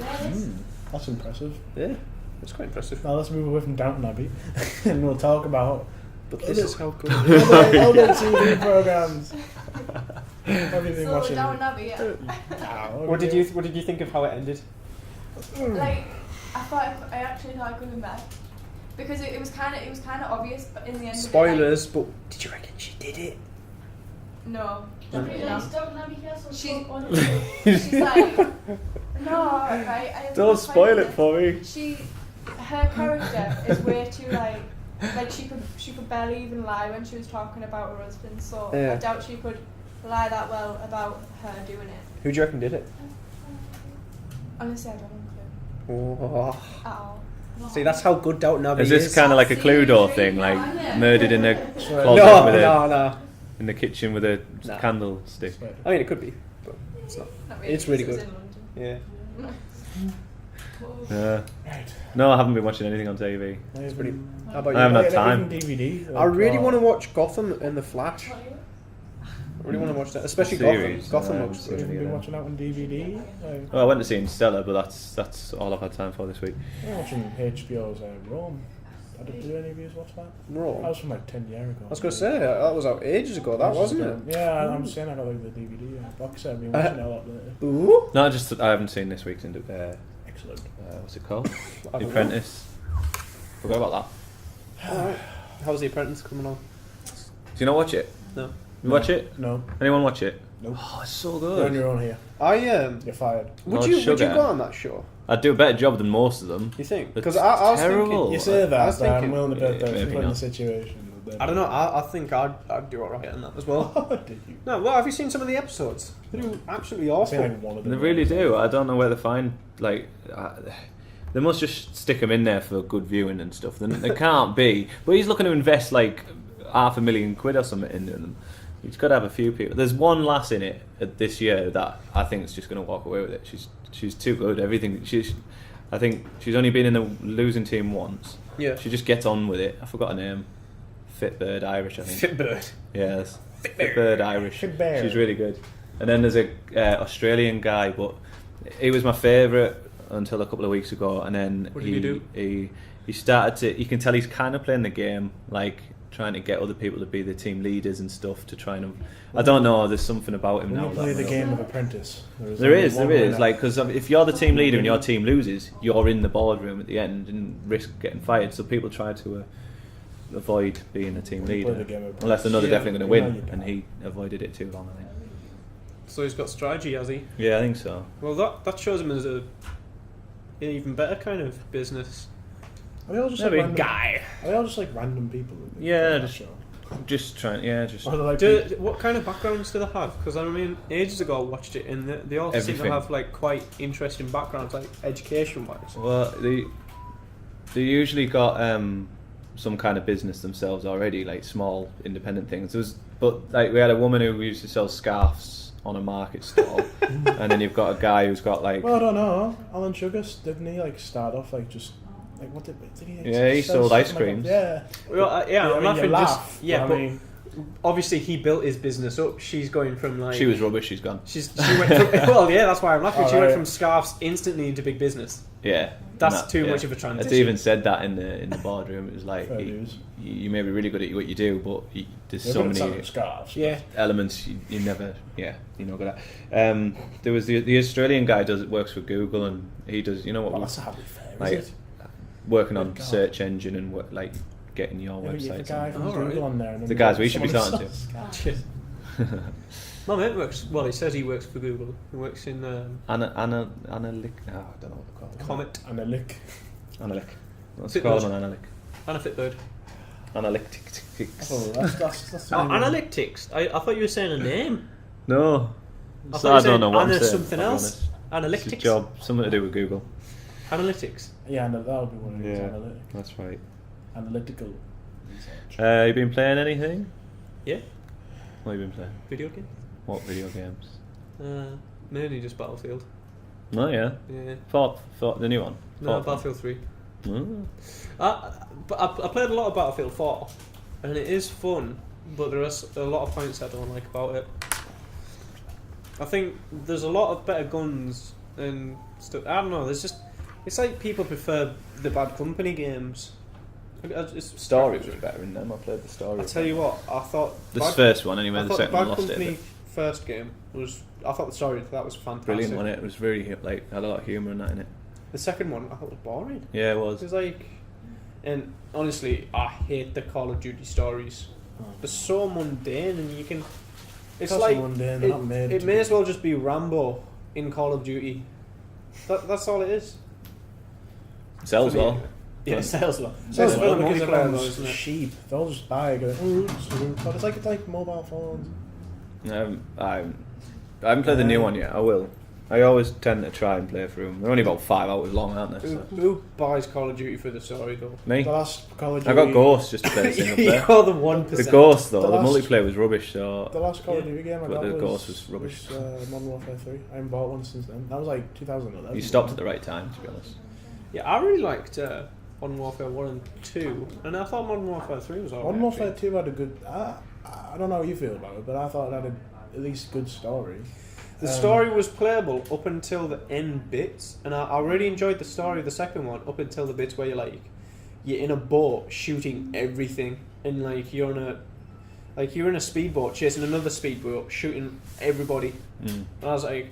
it? That's impressive. Yeah, it's quite impressive. Now let's move away from Downton Abbey and we'll talk about But this is how good. other TV programs. What have you been So watching? Downton Abbey, yeah. What did you think of how it ended? Like I actually thought it could be bad because it was kind of obvious, but in the end. Spoilers, but did you reckon she did it? No. No. She's like, no, right? Don't spoil it for me. Her character is way too like she could barely even lie when she was talking about her husband. So Yeah. I doubt she could lie that well about her doing it. Who do you reckon did it? Honestly, I don't have a Oh. clue at all. See, that's how good Downton Abbey Is is. this kind of like a Cluedo thing, like murdered in a closet No, with no. in the kitchen with a Nah. candlestick? I mean, it could be, but it's not. Not It's really because good. it was in London. Yeah. Right. No, I haven't been watching anything on TV. It's pretty. How about I haven't you? had time. DVD. I really want to watch Gotham and The Flash. I really want to watch that, especially Series, Gotham. Gotham no, looks I good. Have you Yeah. been watching out on DVD? Well, I went to see Interstellar, but that's all I've had time for this week. I'm watching HBO's Rome. Did any of you watch that? Rome. That was from like 10 years ago. I was going to say that was out ages ago. That wasn't it? Yeah, I'm saying I got like the DVD box set. I've been watching it a lot lately. Ooh. No, I haven't seen this week's Excellent. what's it called? I The don't know. Apprentice. Forgot about that. Alright. How's The Apprentice coming on? Do you not watch it? No. You watch it? No. Anyone watch it? Nope. Oh, it's so You're on good. your own here. I You're fired. would Lord you Sugar. go on that show? I'd do a better job than most of them. You think? It's Because I was terrible. thinking. You say I that, was but I'm thinking- willing to bet Yeah, that if maybe you put in not. the situation. I don't know. I think I'd do alright on that as well. Did you? No, well, have you seen some of the episodes? They do absolutely I've seen awful. like one of them. They really do. I don't know where to find they must just stick them in there for good viewing and stuff. They can't be. But he's looking to invest like £500,000 or something into them. He's got to have a few people. There's one lass in it this year that I think is just going to walk away with it. She's too good. Everything. I think she's only been in the losing team once. Yeah. She just gets on with it. I forgot her name. Fitbird Irish, I think. Fitbird. Yes. Fitbird Irish. Fitbird. She's really good. And then there's a Australian guy, but he was my favourite until a couple of weeks ago. And then What did he do? He started to. You can tell he's kind of playing the game, like trying to get other people to be the team leaders and stuff to try and. I don't know. There's something about him When now. you play that- the game of Apprentice, There is. winner. Like, because if you're the team leader and your team loses, you're in the boardroom at the end and risk getting fired. So people try to avoid being a team When you play the leader, game of unless they know they're Yeah, definitely going to you know win, you and can't. he avoided it too long. I think. So he's got strategy, has he? Yeah, I think so. Well, that shows him as an even better kind of business. Are they all just Maybe. like random, Are they all just like random people? in Yeah, that just- show? Just trying. Yeah, just. Or are they like What kind of backgrounds do they have? Because I mean, ages ago I watched it, and they all seem to Everything. have like quite interesting backgrounds, like education-wise. Well, they usually got some kind of business themselves already, like small independent things. But like we had a woman who used to sell scarves on a market stall, and then you've got a guy who's got like. Well, I don't know. Alan Sugar, didn't he like start off like just Like, what did he? Yeah, he sell sold ice something like creams. that? Well, I'm I mean, laughing you just laugh, yeah, but but I mean, obviously he built his business up. She's going from like She was rubbish. She's gone. she went from, well, yeah, that's why I'm laughing. Oh, She went right. from scarves instantly into big business. Yeah, That's and too yeah. much of a transition. It's even said that in the boardroom. It was like fair you, dues. you may be really good at what you do, but there's They're so good at many selling scarves. Yeah, elements you never, you're not good at. There was the Australian guy works for Google, and he does, you know what, Well, that's hardly fair, like, is it? working on God. search engine and like getting your Yeah, but you have website. the guy from Oh, right. Google on there. And then The you guys have we should be someone who talking sells to. scarves. my mate works. Well, he says he works for Google. He works in Analytic. I don't know what they're called. Comet. And a lick. Analytic. Let's Fit call those. them Analytic. and a Fitbird. Analytics. Oh, that's Oh, the name. analytics. I thought you were saying a name. No. I So thought you I said don't know what I'm Anna saying. something I'll be else. honest. It's a Analytics. job, something to do with Google. Analytics. Yeah, and that would be what it is. Yeah. Analytic. That's right. Analytical research. You been playing anything? Yeah. What have you been playing? Video game. What video games? Mainly just Battlefield. Oh yeah. Yeah. Fort the new one. No, Fort. Battlefield 3. Mm. But I played a lot of Battlefield 4, and it is fun, but there are a lot of points I don't like about it. I think there's a lot of better guns and stuff. I don't know. It's like people prefer the Bad Company games. It's Story was better in them. I played the story. I tell you what, I thought the first one anyway. I The thought second the one Bad lost it. Company But first game was. I thought the story to that was fantastic. brilliant, wasn't it? It was very like had a lot of humour in that in it. The second one I thought was boring. Yeah, it It was. was like, and honestly, I hate the Call of Duty stories. They're so mundane, and you can. It's Because like they're mundane, they're not made it to may be. as well just be Rambo in Call of Duty. That's all it is. Sells For me, well. anyway. Yeah, it sells well. So It's for the because multiplayer, though, everyone's isn't it? sheep. They'll just buy it. Go, but it's like mobile phones. I haven't played the new one yet. I will. I always tend to try and play through them. They're only about 5 hours long, aren't they? So. Who buys Call of Duty for the story though? Me. The last Call of I Duty. got Ghost just to play the single player. You're the 1%. The Ghost though, The the last- multiplayer was rubbish. So The last Call of Yeah. Duty game I But got the was, Ghost was rubbish. Modern Warfare 3. I haven't bought one since then. That was like 2011. you stopped at the right time, to be honest. Yeah, I really liked Modern Warfare 1 and 2, and I thought Modern Warfare 3 was alright. Modern Warfare 2 had a good. I don't know how you feel about it, but I thought it had at least good story. The story was playable up until the end bits, and I really enjoyed the story of the second one up until the bits where you're in a boat shooting everything, and you're in a speedboat chasing another speedboat shooting everybody. And I was like,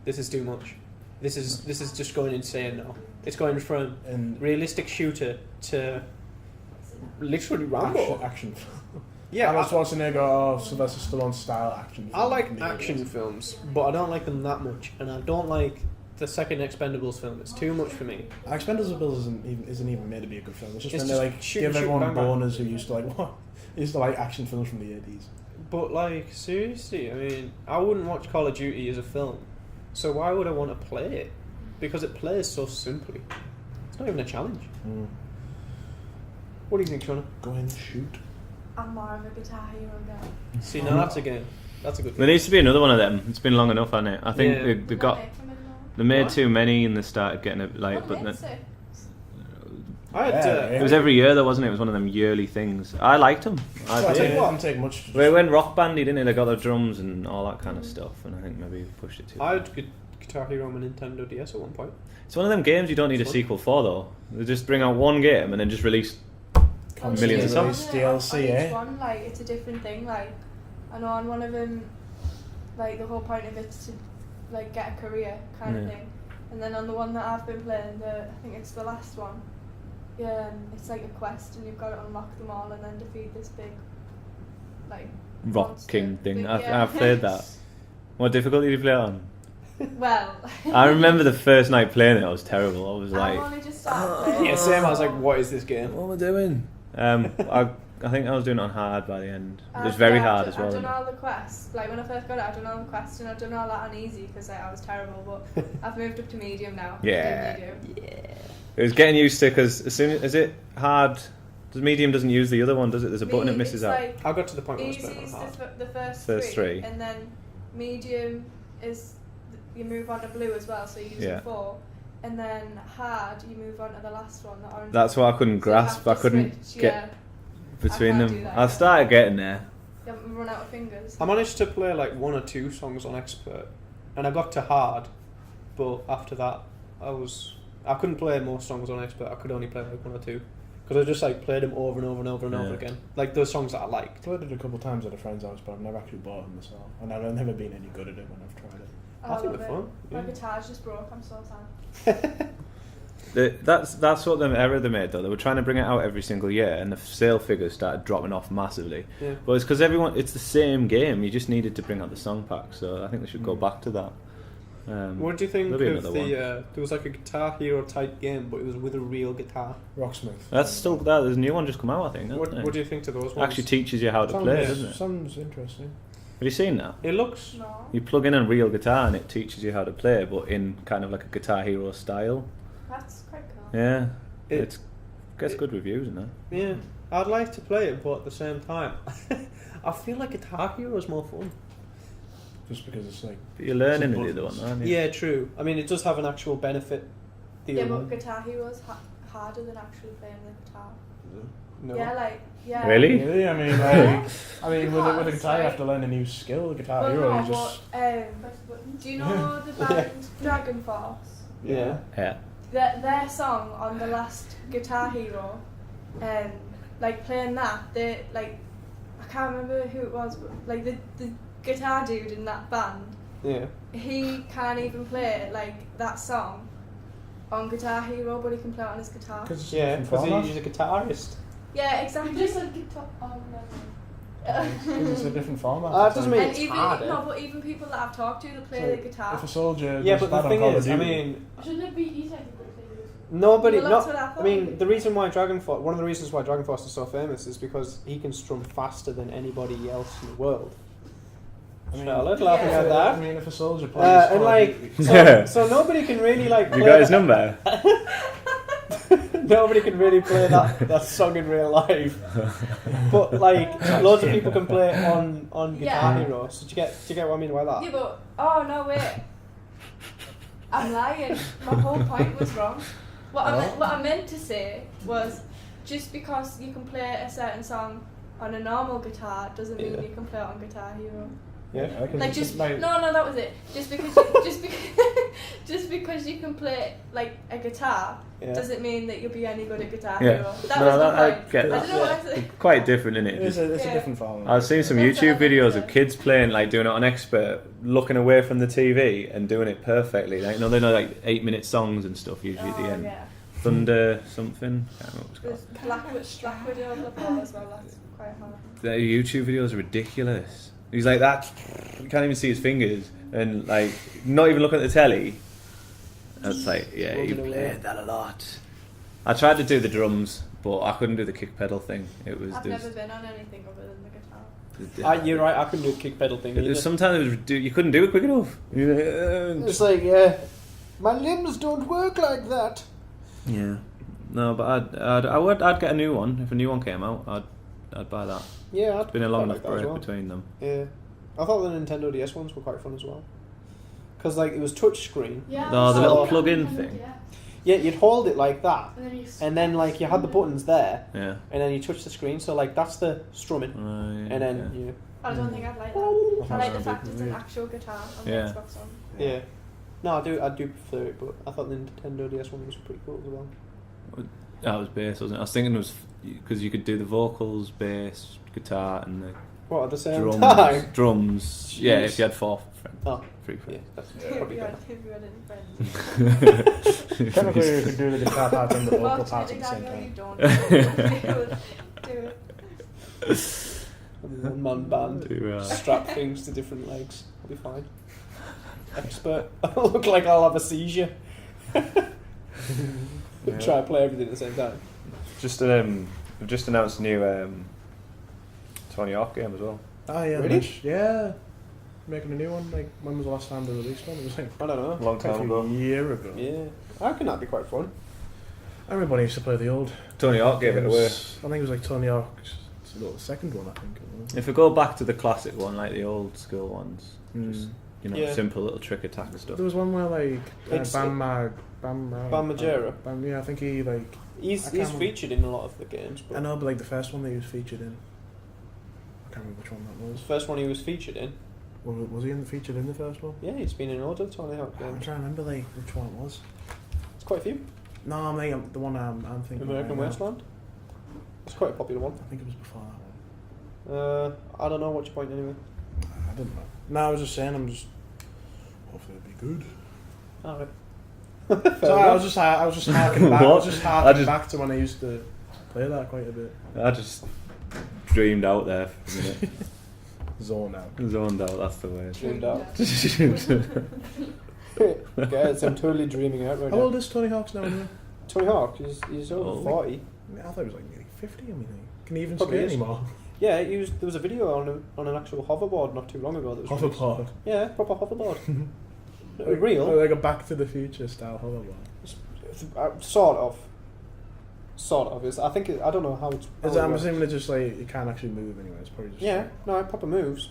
this is too much. This is just going insane now. It's going from And realistic shooter to literally Rambo. action. Yeah, Arnold Schwarzenegger or Sylvester Stallone style action. I like film. action films, but I don't like them that much, and I don't like the second Expendables film. It's too much for me. Expendables isn't even made to be a good film. It's just It's when they just shoot, give shoot, everyone bang, bang. boners who used to like action films from the 80s. But seriously, I mean, I wouldn't watch Call of Duty as a film, so why would I want to play it? Because it plays so simply. It's not even a challenge. What do you think, Shona? Go in, shoot. I'm more of a Guitar Hero girl. See, now that's a game. That's a good There game. needs to be another one of them. It's been long enough, hasn't it? I think Yeah. they got they made too many and they started getting it like. But then, I had it was every year though, wasn't it? It was one of them yearly things. I liked them. I Well, did. it didn't take much. They went rock bandy, didn't they? They got the drums and all that kind of stuff, and I think maybe pushed it too. I had Guitar Hero on my Nintendo DS at one point. It's one of them games you don't need a Fun. sequel for though. They just bring out one game and then just release. Millions of songs. songs. DLC, on eh? each one, it's a different thing. I know on one of them, the whole point of it's to get a career kind of Yeah. thing. And then on the one that I've been playing, I think it's the last one. Yeah, it's like a quest, and you've got to unlock them all, and then defeat this big, Rock monster. King thing. Big- I've played that. What difficulty did you play it on? Well, I remember the first night playing it. I was terrible. I was I've like, only just started playing. Yeah, same. I was like, what is this game? "What am I doing?" I think I was doing it on hard by the end. It was very hard as well. I've isn't done it? all the quests. When I first got it, I've done all the quests, and I've done all that on easy because I was terrible. But I've moved up to medium now. I do Yeah. medium. It was getting used to because as soon as it hard, the medium doesn't use the other one, does it? There's a button it misses out. I got to the point where I was Easy playing is on hard. the first First three. and then medium is you move on to blue as well, so you're using Yeah. 4, and then hard, you move on to the last one, the orange. That's what I couldn't So you have grasp. to I couldn't switch, get yeah. between I can't them. do that, I yeah. started getting there. You haven't run out of fingers. I managed to play like 1 or 2 songs on expert, and I got to hard, but after that, I couldn't play most songs on expert. I could only play like 1 or 2, because I just like played them over and over and over and over Yeah. again, like those songs that I liked. I played it a couple of times at a friend's house, but I've never actually bought them myself. And I've never been any good at it when I've tried it. I think love they're it. fun. My Yeah. guitar's just broke. I'm so sad. That's what the error they made though. They were trying to bring it out every single year, and the sale figures started dropping off massively. Yeah. But it's because it's the same game. You just needed to bring out the song pack. So I think they should go back to that. What do you think There'll be of another one. there was like a Guitar Hero type game, but it was with a real guitar. Rocksmith. That's still that. There's a new one just come out, I think. What do you think to those ones? Actually teaches you how to play, doesn't it? Sounds interesting. Have you seen that? It looks. No. You plug in a real guitar and it teaches you how to play, but in kind of like a Guitar Hero style. That's quite cool. Yeah, It- it gets good reviews and that. Yeah, I'd like to play it, but at the same time, I feel like Guitar Hero is more fun. Just because it's like... But you're learning Some in the other one, aren't you? Yeah, true. I mean, it does have an actual benefit. The Yeah, other but one. Guitar Hero's harder than actually playing the guitar. No. Yeah, like, yeah. Really? Really? I mean, like... with a Because, guitar you have to like- learn a new skill. Guitar Well, Hero, no, you just... do you know the band Dragon Force? Yeah. Yeah. Their song on the last Guitar Hero, like playing that, they like, I can't remember who it was, but like the guitar dude in that band, Yeah. he can't even play like that song on Guitar Hero, but he can play it on his guitar. Because Yeah, because he's a guitarist. Yeah, exactly. Just a guitar. Oh, it's a different format. It doesn't mean And it's even harder. no, but even people that I've talked to that play So the guitar. If a soldier Yeah, goes but the bad on thing Call of is, I Duty- mean, Shouldn't it be easier to play this? nobody. Well, that's what I thought. mean, the reason why one of the reasons why Dragon Force is so famous is because he can strum faster than anybody else in the world. I mean, Charlotte laughing Yeah. at that. I mean, if a soldier plays... And Call of like, Duty- so nobody can really like. You play got his that- number? Nobody can really play that song in real life, but like loads of people can play it on Guitar Yeah. Hero. So do you get what I mean by that? Yeah, but oh no, wait. I'm lying. My whole point was wrong. What I meant to say was, just because you can play a certain song on a normal guitar doesn't mean Yeah. you can play it on Guitar Hero. Yeah. Like just no, that was it. Just because just because you can play like a guitar Yeah. doesn't mean that you'll be any good at Guitar Yeah. Hero. That No, was the I point. get I that. don't know what I said. Quite different, isn't it? It's a Yeah. different format. I've seen some That's YouTube what I videos said. of kids playing, like doing it on expert, looking away from the TV and doing it perfectly. Like, they're like 8-minute songs and stuff usually at the end. Yeah. Thunder something. I can't remember what it's There's called. Black Widow of the Ball as well. That's quite hard. The YouTube videos are ridiculous. He's like that. You can't even see his fingers, and like not even looking at the telly. And it's like, yeah, you Rubbing away. played that a lot. I tried to do the drums, but I couldn't do the kick pedal thing. It was I've there's- never been on anything other than the guitar. You're right. I couldn't do the kick pedal thing either. There's sometimes it was, you couldn't do it quick enough. It's like, my limbs don't work like that. Yeah. No, but I'd get a new one if a new one came out. I'd buy that. Yeah, It's been a long quite enough like that as break well. between them. Yeah, I thought the Nintendo DS ones were quite fun as well. Because like it was touch screen. Yeah. No, the little so- plug-in thing. Yeah. Yeah, you'd hold it like that, And then you. and then like you had the buttons there, Yeah. and then you touch the screen. So like that's the strumming, Right, and then okay. you. I don't think I'd like that. I like the Sounds fact a bit it's an weird. actual guitar on Yeah. the Xbox One. Yeah. No, I do prefer it, but I thought the Nintendo DS one was pretty cool as well. That was bass, wasn't it? I was thinking it was because you could do the vocals, bass, guitar, and the What at the same drums. time? Drums. Yeah, Jeez. if you had 4 friends. Oh, 3 yeah, friends. that's If probably you better. had any friends. Technically, you could do the guitar part and the vocal part Unfortunately, at the same Daniel, time. you don't. Do it. One man band. Do, Strap things to different legs. I'll be fine. Expert. I look like I'll have a seizure. Try to play everything at the same time. We've just announced a new Tony Hawk game as well. Oh yeah, Really? yeah. Making a new one. Like, when was the last time they released one? It was like I don't know. Long time ago. a year ago. Yeah, I reckon that'd be quite fun. Everybody used to play the old. Tony Hawk gave it away. I think it was like Tony Hawk's. It's the second one, I think. It was. If we go back to the classic one, like the old school ones, just Yeah. simple little trick attack stuff. There was one where like It's- Bam Margera. Yeah, I think he like. He's I can't remember. featured in a lot of the games, but I know, but like the first one that he was featured in. I can't remember which one that the was. first one he was featured in. Was he featured in the first one? Yeah, he's been in loads of Tony Hawk I'm games. trying to remember like which one it was. It's quite a few. No, the one I'm thinking. American right now. Wasteland. It's quite a popular one. I think it was before that one. I don't know. What's your point anyway? I didn't know. No, I was just saying. Hopefully it'll be good. Alright. So I was just harking back. I was just What? harking back to when I used to play that quite a bit. I just dreamed out there for a minute. Zone out. Zoned out, that's the word. Dreamed out. Guys, I'm totally dreaming out right How now. old is Tony Hawk's now anyway? Tony Hawk, he's over Oh. 40. I thought he was like nearly 50. I mean, can he even Probably ski is. anymore? Yeah, there was a video on an actual hoverboard not too long ago. That was released. Hoverboard. Yeah, proper hoverboard. Like Real. a Back to the Future style hoverboard. Sort of. I don't know how it's. Is how it, it I'm works. assuming it just like it can't actually move anyway. It's probably just Yeah, no, it proper moves.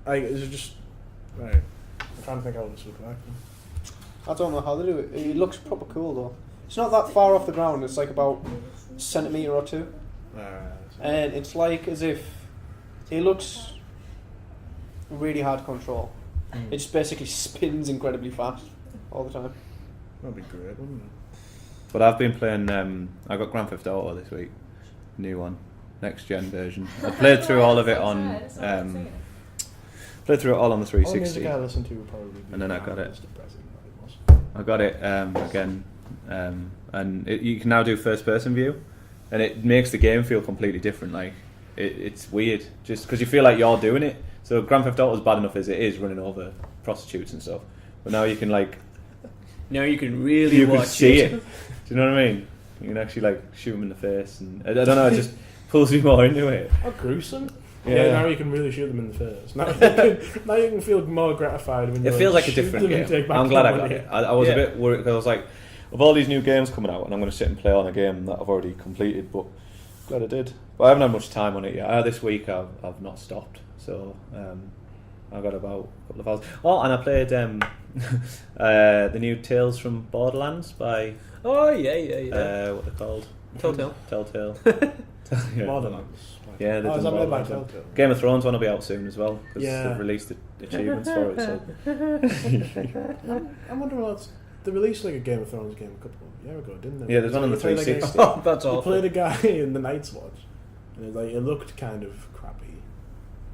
Like is it just right? I'm trying to think how this would work. I don't know how they do it. It looks proper cool though. It's not that far off the ground. It's like about a centimetre or two, and it's like as if it looks really hard to control. It just basically spins incredibly fast all the time. That'd be great, wouldn't it? But I've been playing. I got Grand Theft Auto this week, new one, next gen version. I played through all of it on. Played through it all on the All the music 360. I listen to would probably be And then I got it. as depressing as it was. I got it again, and you can now do first person view, and it makes the game feel completely different. Like it's weird, just because you feel like you're doing it. So Grand Theft Auto is bad enough as it is, running over prostitutes and stuff. But now you can Now you can really you can see it. Do you know what I mean? You can actually like shoot them in the face, and I don't know. It just pulls you more into it. How gruesome. Yeah. Yeah, now you can really shoot them in the face. Now you can feel more gratified when you It feels like a shoot different them and take game. back I'm glad their I got money. it. I was Yeah. a bit worried because I was like, of all these new games coming out, and I'm going to sit and play on a game that I've already completed, but glad I did. But I haven't had much time on it yet. This week I've not stopped, so I got about a couple of hours. Oh, and I played the new Tales from Borderlands by Oh yeah. what they're called? Telltale. Telltale. Yeah. Borderlands. Yeah, they've Oh, is done that made by Borderlands. Telltale? Game of Thrones one will be out soon as well because Yeah. they've released the achievements for it. So I'm wondering what they released like a Game of Thrones game a couple of years ago, didn't they? Yeah, there's one on the You played, like, 360. Oh, that's You awful. played a guy in the Night's Watch, and it looked kind of crappy.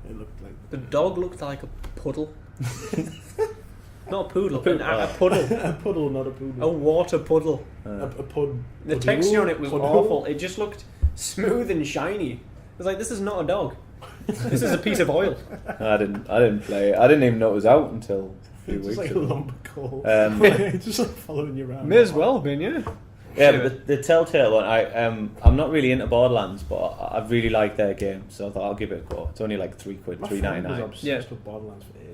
It looked like The dog looked like a puddle. Not a poodle, poodle. a puddle. a puddle, not a poodle. A water puddle. A pud. The puddle? texture on it was Puddle? awful. It just looked smooth and shiny. It was like, this is not a dog. This is a piece of oil. I didn't play it. I didn't even know it was out until a few It's weeks just like a ago. lump of coal. Um, It's just like following you around. May as well have been, yeah. Yeah, but the Telltale one, I'm not really into Borderlands, but I really like their game, so I thought I'll give it a go. It's only like £3, My friend was $3.99. obsessed Yeah. with Borderlands for ages.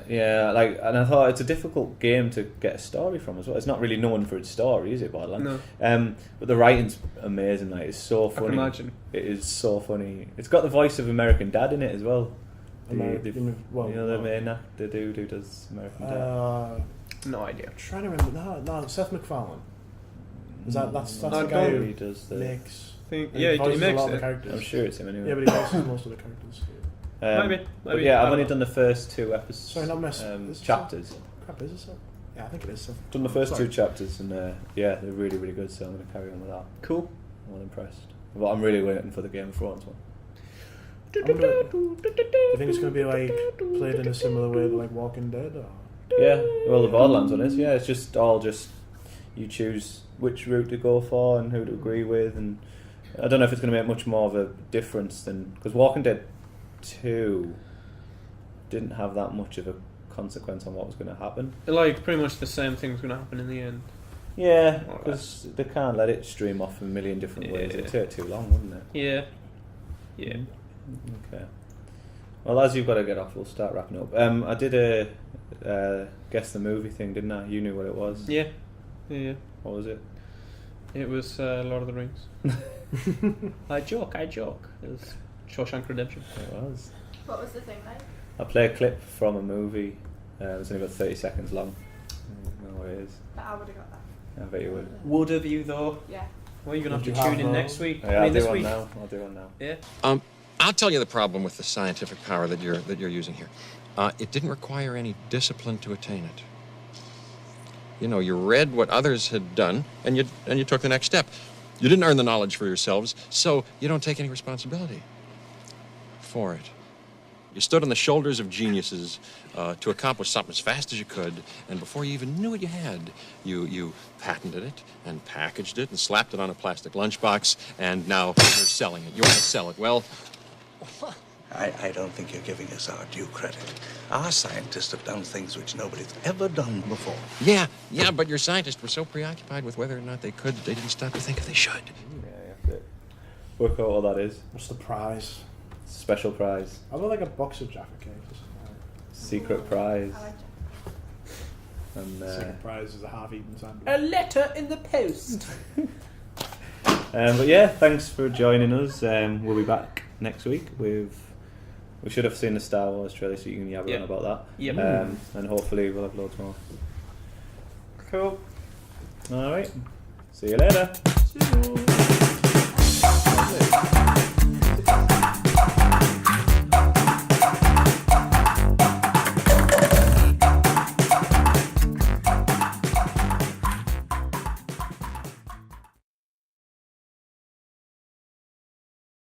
Yeah, and I thought it's a difficult game to get a story from as well. It's not really known for its story, is it, Borderlands? No. But the writing's amazing. Like, it's so funny. I can imagine. It is so funny. It's got the voice of American Dad in it as well. The main actor dude who does American Dad. No idea. I'm trying to remember. No, Seth MacFarlane. That's I the don't guy He who does the. makes. Yeah, he voices makes a lot of the it. characters. I'm sure it's him anyway. Yeah, but he voices most of the characters. Maybe. But yeah, I've I only don't done the first 2 episodes. Sorry, not mess. Is it Chapters. Crap, is it Seth? Yeah, I think it is Seth. Done the first Sorry. 2 chapters, and yeah, they're really, really good. So I'm going to carry on with that. Cool. I'm well impressed. But I'm really waiting for the Game of Thrones one. Do you think it's going to be like played in a similar way to like Walking Dead? Or? Yeah, well, the Borderlands one is. Yeah, it's just you choose which route to go for and who to agree with, and I don't know if it's going to make much more of a difference than because Walking Dead 2 didn't have that much of a consequence on what was going to happen. Like, pretty much the same thing's going to happen in the end. Yeah, More or because they can't let it stream off in a million different ways. Yeah. It'd take too long, wouldn't it? Yeah. Yeah. Okay. Well, as you've got to get off, we'll start wrapping up. I did a guess the movie thing, didn't I? You knew what it was. Yeah. Yeah. What was it? It was Lord of the Rings. I joke. It was Shawshank Redemption. It was. What was the thing like? I play a clip from a movie It's only about 30 seconds long. I don't know what it is. But I would have got that. I bet you would. Would have you though? Yeah. Well, you're gonna have Would to you tune have in those? next week. Yeah, I'll do this one week. now. I'll do one now. Yeah. I'll tell you the problem with the scientific power that you're using here. It didn't require any discipline to attain it. You know, you read what others had done, and you took the next step. You didn't earn the knowledge for yourselves, so you don't take any responsibility for it. You stood on the shoulders of geniuses to accomplish something as fast as you could, and before you even knew what you had, you patented it and packaged it and slapped it on a plastic lunchbox, and now you're selling it. You want to sell it. Well, I don't think you're giving us our due credit. Our scientists have done things which nobody's ever done before. yeah, but your scientists were so preoccupied with whether or not they could, they didn't stop to think if they should. Yeah, you have to work out what that is. What's the prize? Special prize. I would like a box of Jaffa cakes. Secret prize. I like that. And, Second prize is a half-eaten sandwich. A letter in the post. but yeah, thanks for joining us. We'll be back next week with. We should have seen the Star Wars trailer, so you can yabber on about that. Yep. And hopefully we'll have loads more. Cool. All right. See you later. See you.